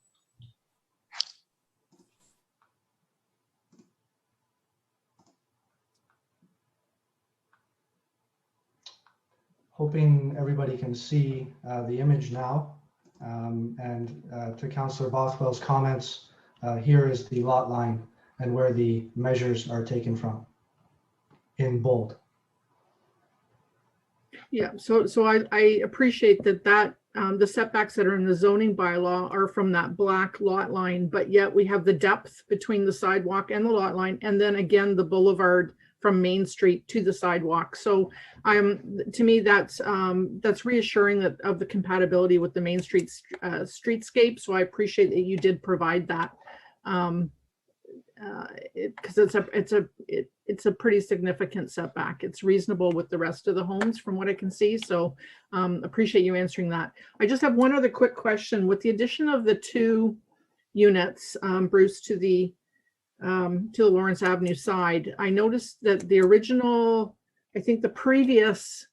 Hoping everybody can see the image now. And to Councillor Bothwell's comments, here is the lot line and where the measures are taken from in bold. Yeah, so I appreciate that the setbacks that are in the zoning bylaw are from that black lot line, but yet we have the depth between the sidewalk and the lot line, and then again the boulevard from Main Street to the sidewalk. So to me, that's reassuring that of the compatibility with the Main Street streetscape. So I appreciate that you did provide that, because it's a pretty significant setback. It's reasonable with the rest of the homes from what I can see. So appreciate you answering that. I just have one other quick question. With the addition of the 2 units, Bruce, to the Lawrence Avenue side, I noticed that the original, I think the previous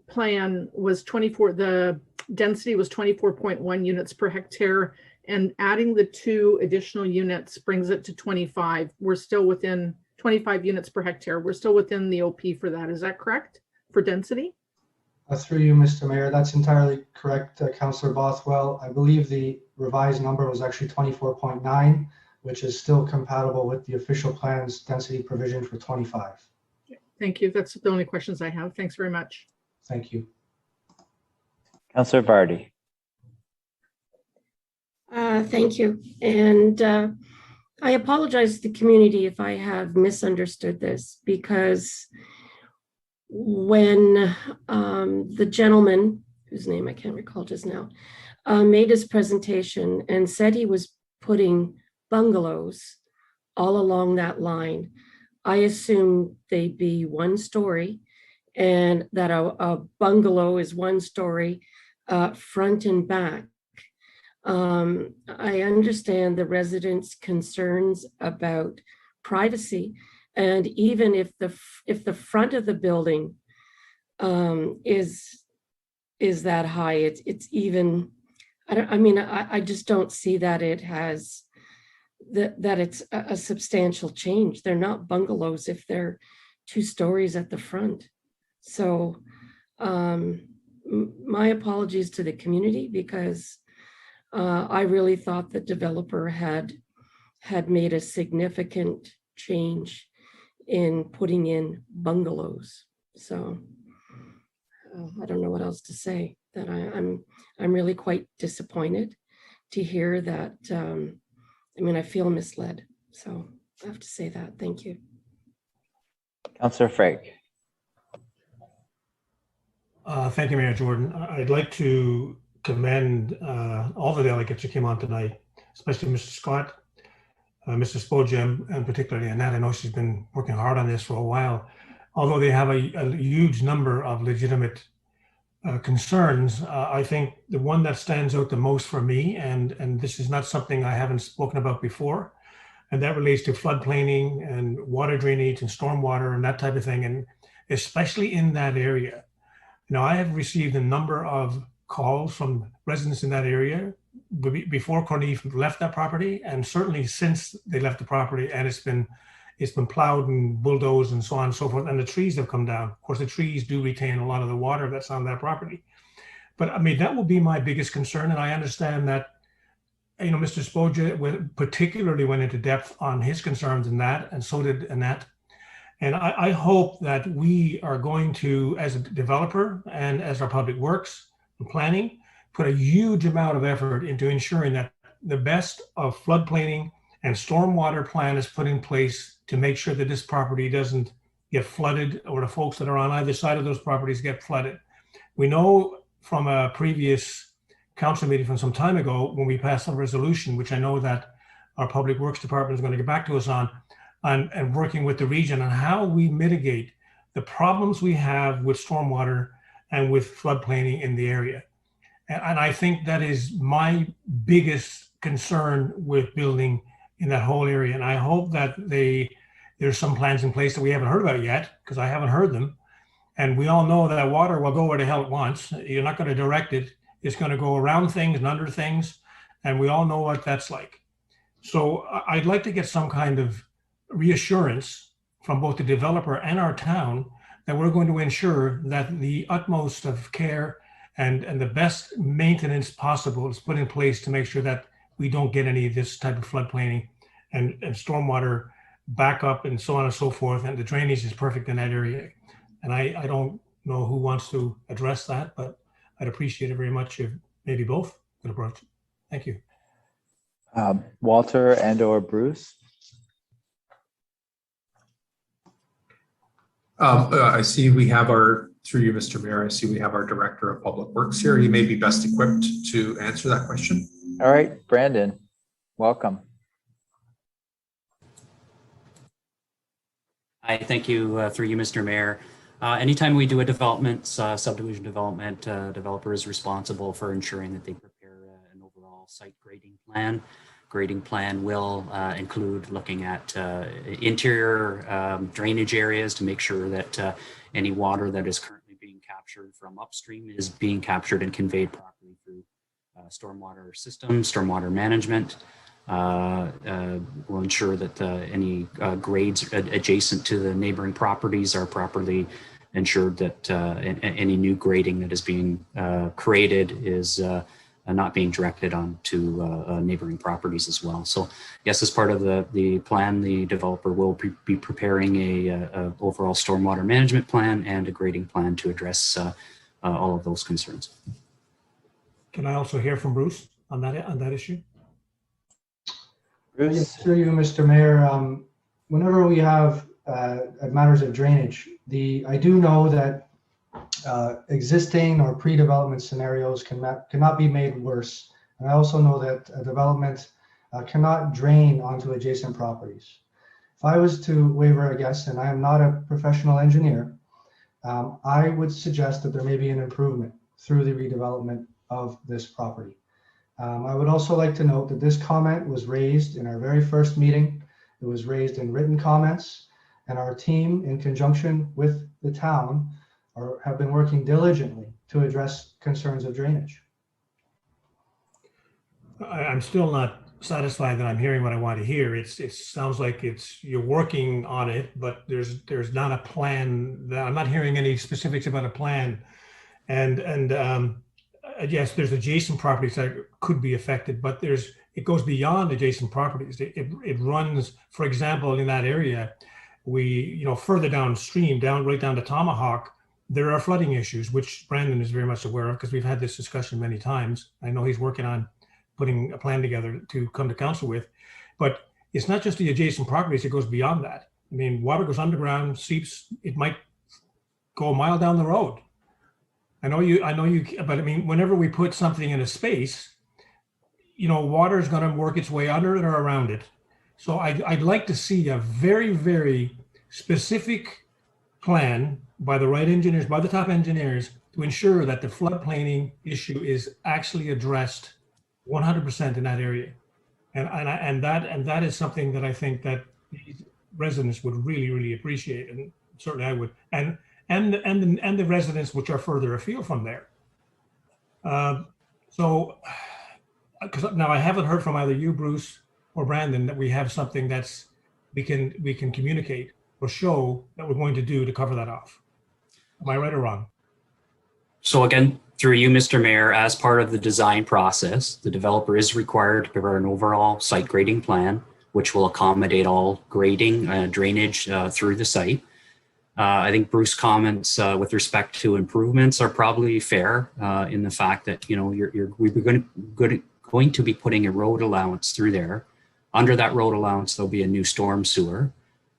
plan was 24, the density was 24.1 units per hectare, and adding the 2 additional units brings it to 25. We're still within 25 units per hectare. We're still within the OP for that. Is that correct for density? Through you, Mr. Mayor, that's entirely correct, Councillor Bothwell. I believe the revised number was actually 24.9. which is still compatible with the official plan's density provision for 25. Thank you. That's the only questions I have. Thanks very much. Thank you. Councillor Vardy. Thank you. And I apologize to the community if I have misunderstood this, because when the gentleman, whose name I can't recall just now, made his presentation and said he was putting bungalows all along that line, I assume they'd be 1 story, and that a bungalow is 1 story front and back. I understand the residents' concerns about privacy, And even if the front of the building is that high, it's even, I just don't see that it has that it's a substantial change. They're not bungalows if they're 2 stories at the front. So my apologies to the community, because I really thought the developer had made a significant change in putting in bungalows. So I don't know what else to say. That I'm really quite disappointed to hear that. I feel misled. So I have to say that. Thank you. Councillor Frake. Thank you, Mayor Jordan. I'd like to commend all the delegates who came on tonight, especially Mr. Scott, Mr. Spojim, and particularly Annette. I know she's been working hard on this for a while. Although they have a huge number of legitimate concerns, I think the one that stands out the most for me, and this is not something I haven't spoken about before, and that relates to floodplaining and water drainage and stormwater and that type of thing, and especially in that area. Now, I have received a number of calls from residents in that area before Corneef left that property, and certainly since they left the property, and it's been plowed and bulldozed and so on and so forth, and the trees have come down. Of course, the trees do retain a lot of the water that's on that property. But that will be my biggest concern, and I understand that, Mr. Spoja particularly went into depth on his concerns in that, and so did Annette. And I hope that we are going to, as a developer and as our public works and planning, put a huge amount of effort into ensuring that the best of floodplaining and stormwater plan is put in place to make sure that this property doesn't get flooded, or the folks that are on either side of those properties get flooded. We know from a previous council meeting from some time ago, when we passed a resolution, which I know that our public works department is going to get back to us on, and working with the region on how we mitigate the problems we have with stormwater and with floodplaining in the area. And I think that is my biggest concern with building in that whole area. And I hope that there's some plans in place that we haven't heard about yet, because I haven't heard them. And we all know that water will go where the hell it wants. You're not going to direct it. It's going to go around things and under things. And we all know what that's like. So I'd like to get some kind of reassurance from both the developer and our town that we're going to ensure that the utmost of care and the best maintenance possible is put in place to make sure that we don't get any of this type of floodplaining and stormwater backup and so on and so forth. And the drainage is perfect in that area. And I don't know who wants to address that, but I'd appreciate it very much if maybe both could approach it. Thank you. Walter and/or Bruce. I see we have through you, Mr. Mayor, I see we have our Director of Public Works here. He may be best equipped to answer that question. All right, Brandon, welcome. Hi, thank you through you, Mr. Mayor. Anytime we do a development, subdivision development, developer is responsible for ensuring that they prepare an overall site grading plan. Grading plan will include looking at interior drainage areas to make sure that any water that is currently being captured from upstream is being captured and conveyed properly through stormwater systems, stormwater management. We'll ensure that any grades adjacent to the neighboring properties are properly ensured, that any new grading that is being created is not being directed onto neighboring properties as well. So yes, as part of the plan, the developer will be preparing a overall stormwater management plan and a grading plan to address all of those concerns. Can I also hear from Bruce on that issue? Yes, through you, Mr. Mayor. Whenever we have matters of drainage, I do know that existing or pre-development scenarios cannot be made worse. And I also know that a development cannot drain onto adjacent properties. If I was to waver a guess, and I am not a professional engineer, I would suggest that there may be an improvement through the redevelopment of this property. I would also like to note that this comment was raised in our very first meeting. It was raised in written comments, and our team, in conjunction with the town, have been working diligently to address concerns of drainage. I'm still not satisfied that I'm hearing what I want to hear. It sounds like you're working on it, but there's not a plan. I'm not hearing any specifics about a plan. And yes, there's adjacent properties that could be affected, but it goes beyond adjacent properties. It runs, for example, in that area, further downstream, right down to Tomahawk, there are flooding issues, which Brandon is very much aware of because we've had this discussion many times. I know he's working on putting a plan together to come to council with, but it's not just the adjacent properties, it goes beyond that. I mean, water goes underground, seeps, it might go a mile down the road. I know you, but I mean, whenever we put something in a space, water is going to work its way under it or around it. So I'd like to see a very, very specific plan by the right engineers, by the top engineers, to ensure that the floodplain issue is actually addressed 100% in that area. And that is something that I think that these residents would really, really appreciate, and certainly I would, and the residents which are further afield from there. So, because now I haven't heard from either you, Bruce, or Brandon, that we have something that's we can communicate or show that we're going to do to cover that off. Am I right or wrong? So again, through you, Mr. Mayor, as part of the design process, the developer is required to prepare an overall site grading plan, which will accommodate all grading, drainage through the site. I think Bruce's comments with respect to improvements are probably fair in the fact that, we're going to be putting a road allowance through there. Under that road allowance, there'll be a new storm sewer.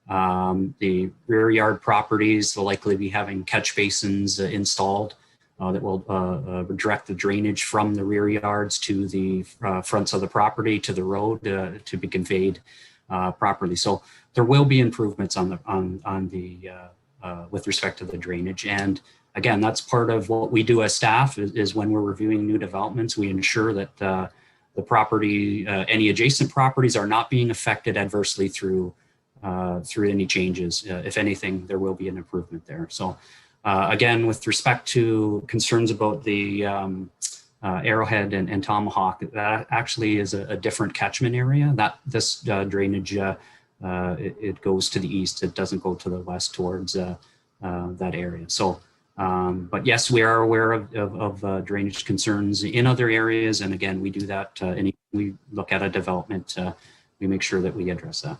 The rear yard properties will likely be having catch basins installed that will direct the drainage from the rear yards to the fronts of the property to the road to be conveyed properly. So there will be improvements on the with respect to the drainage. And again, that's part of what we do as staff is when we're reviewing new developments, we ensure that the property, any adjacent properties are not being affected adversely through any changes. If anything, there will be an improvement there. So again, with respect to concerns about the Arrowhead and Tomahawk, that actually is a different catchment area. That this drainage, it goes to the east. It doesn't go to the west towards that area. So, but yes, we are aware of drainage concerns in other areas. And again, we do that. We look at a development, we make sure that we address that.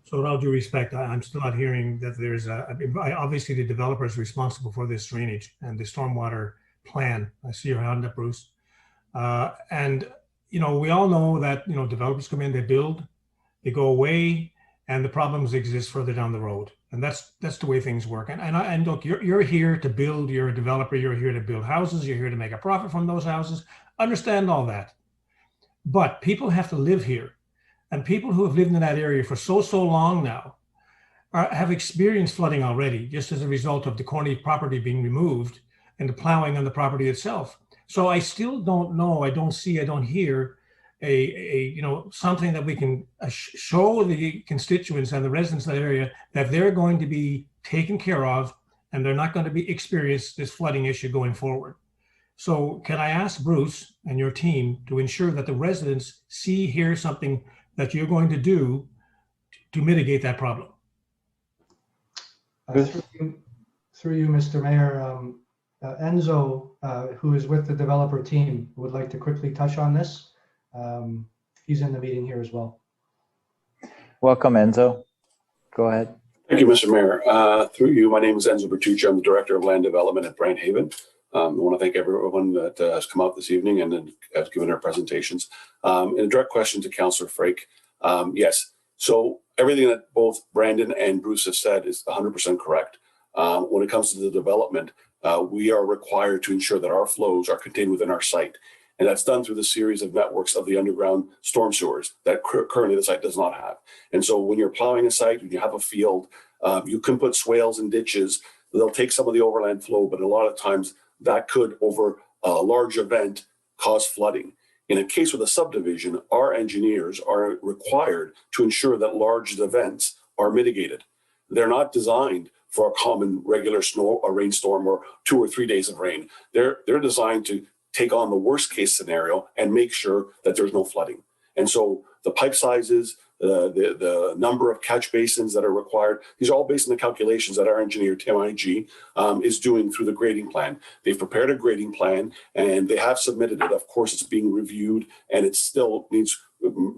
So with all due respect, I'm still not hearing that there's obviously the developer is responsible for this drainage and the stormwater plan. I see your hand up, Bruce. And, we all know that, developers come in, they build, they go away, and the problems exist further down the road. And that's the way things work. And look, you're here to build, you're a developer, you're here to build houses, you're here to make a profit from those houses. Understand all that. But people have to live here. And people who have lived in that area for so long now have experienced flooding already, just as a result of the corny property being removed and the plowing on the property itself. So I still don't know, I don't hear something that we can show the constituents and the residents of that area that they're going to be taken care of and they're not going to be experience this flooding issue going forward. So can I ask Bruce and your team to ensure that the residents hear something that you're going to do to mitigate that problem? Through you, Mr. Mayor, Enzo, who is with the developer team, would like to quickly touch on this. He's in the meeting here as well. Welcome, Enzo. Go ahead. Thank you, Mr. Mayor. Through you, my name is Enzo Bertucci. I'm the Director of Land Development at Brant Haven. I want to thank everyone that has come out this evening and has given their presentations. And a direct question to Councillor Frake. Yes, so everything that both Brandon and Bruce have said is 100% correct. When it comes to the development, we are required to ensure that our flows are contained within our site. And that's done through the series of networks of the underground storm sewers that currently the site does not have. And so when you're plowing a site, when you have a field, you can put swales and ditches. They'll take some of the overland flow, but a lot of times that could, over a large event, cause flooding. In a case with a subdivision, our engineers are required to ensure that large events are mitigated. They're not designed for a common regular snow or rainstorm or 2 or 3 days of rain. They're designed to take on the worst case scenario and make sure that there's no flooding. And so the pipe sizes, the number of catch basins that are required, these are all based on the calculations that our engineer, Tim IG, is doing through the grading plan. They've prepared a grading plan and they have submitted it. Of course, it's being reviewed and it still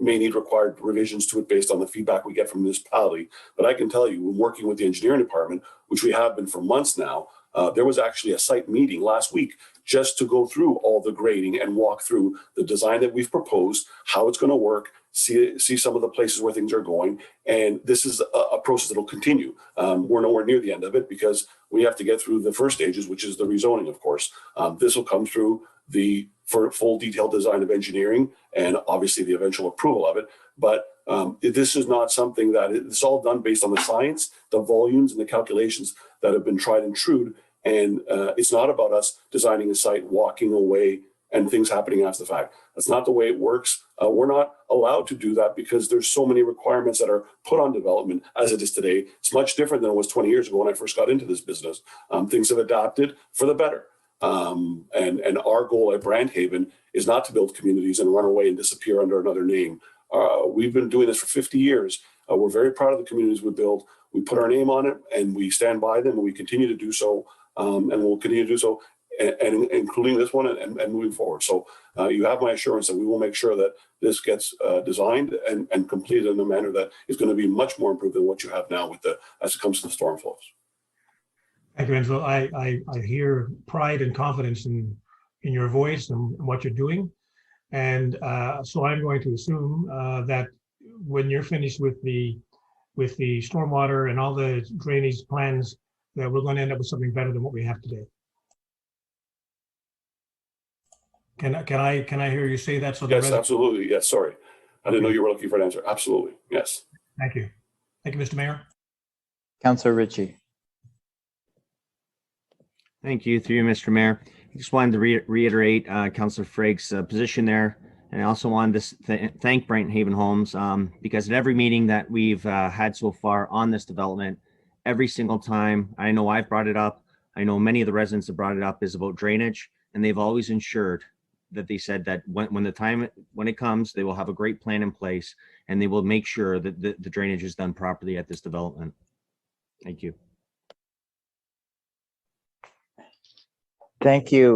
may need required revisions to it based on the feedback we get from the municipality. But I can tell you, when working with the engineering department, which we have been for months now, there was actually a site meeting last week just to go through all the grading and walk through the design that we've proposed, how it's going to work, see some of the places where things are going. And this is a process that will continue. We're nowhere near the end of it because we have to get through the first stages, which is the rezoning, of course. This will come through the full detailed design of engineering and obviously the eventual approval of it. But this is not something that it's all done based on the science, the volumes and the calculations that have been tried and true. And it's not about us designing a site, walking away and things happening after the fact. That's not the way it works. We're not allowed to do that because there's so many requirements that are put on development as it is today. It's much different than it was 20 years ago when I first got into this business. Things have adapted for the better. And our goal at Brandhaven is not to build communities and run away and disappear under another name. We've been doing this for 50 years. We're very proud of the communities we build. We put our name on it and we stand by them and we continue to do so. And we'll continue to do so, and including this one and moving forward. So you have my assurance that we will make sure that this gets designed and completed in a manner that is going to be much more improved than what you have now as it comes to the storm flows. Thank you, Angelo. I hear pride and confidence in your voice and what you're doing. And so I'm going to assume that when you're finished with the stormwater and all the drainage plans, that we're going to end up with something better than what we have today. Can I hear you say that? So yes, absolutely. Yes, sorry. I didn't know you were looking for an answer. Absolutely. Yes. Thank you. Thank you, Mr. Mayor. Councillor Ritchie. Thank you, through you, Mr. Mayor. I just wanted to reiterate Councillor Frake's position there. And I also wanted to thank Brandhaven Homes because at every meeting that we've had so far on this development, every single time, I know I've brought it up, I know many of the residents have brought it up, is about drainage, and they've always ensured that they said that when it comes, they will have a great plan in place and they will make sure that the drainage is done properly at this development. Thank you. Thank you.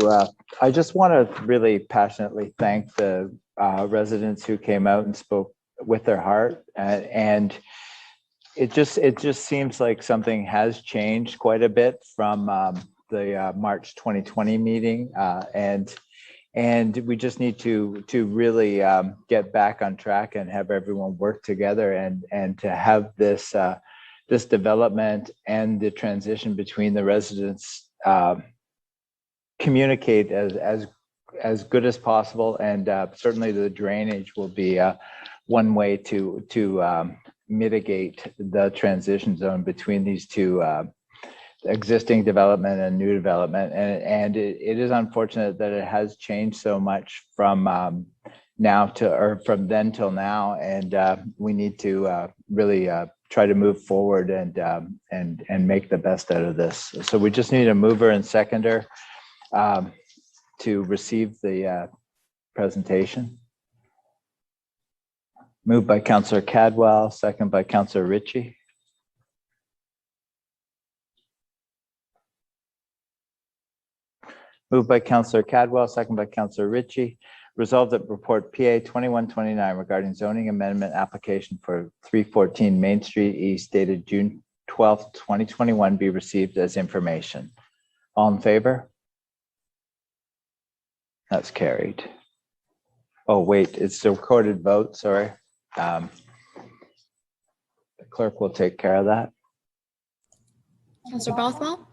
I just want to really passionately thank the residents who came out and spoke with their heart, and it just seems like something has changed quite a bit from the March 2020 meeting, and we just need to really get back on track and have everyone work together and to have this this development and the transition between the residents communicate as good as possible, and certainly the drainage will be one way to mitigate the transition zone between these two existing development and new development. And it is unfortunate that it has changed so much from from then till now, and we need to really try to move forward and make the best out of this. So we just need a mover and seconder to receive the presentation. Moved by Councillor Cadwell, second by Councillor Ritchie. Moved by Councillor Cadwell, second by Councillor Ritchie. Resolved that report PA 2129 regarding zoning amendment application for 314 Main Street East dated June 12th, 2021 be received as information. All in favor? That's carried. Oh, wait, it's the recorded vote, sorry. The clerk will take care of that. Councillor Bothwell?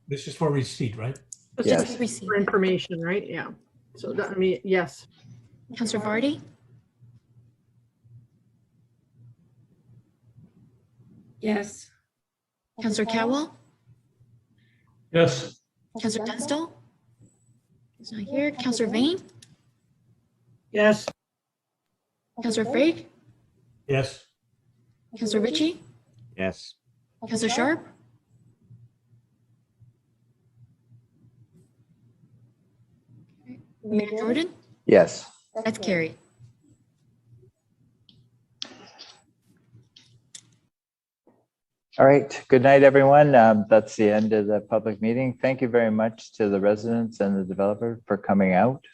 This is for receipt, right? It's Yes. just receipt. For information, right? Yeah. So that, I mean, yes. Councillor Vardy? Yes. Councillor Cowell? Yes. Councillor Dunstall? He's not here. Councillor Vane? Yes. Councillor Frake? Yes. Councillor Ritchie? Yes. Counselor Sharp, Mayor Jordan, Yes. that's carried. All right. Good night, everyone. That's the end of the public meeting. Thank you very much to the residents and the developer for coming out.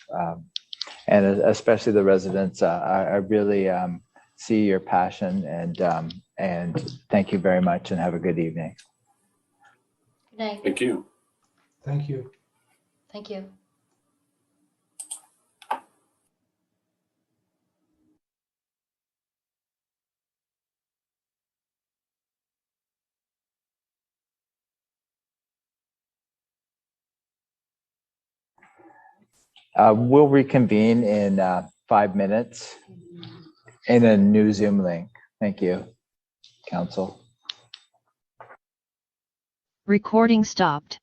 And especially the residents. I really see your passion and thank you very much and have a good evening. Good night. Thank you. Thank you. Thank you. We'll reconvene in 5 minutes in a new Zoom link. Thank you, Council. Recording stopped.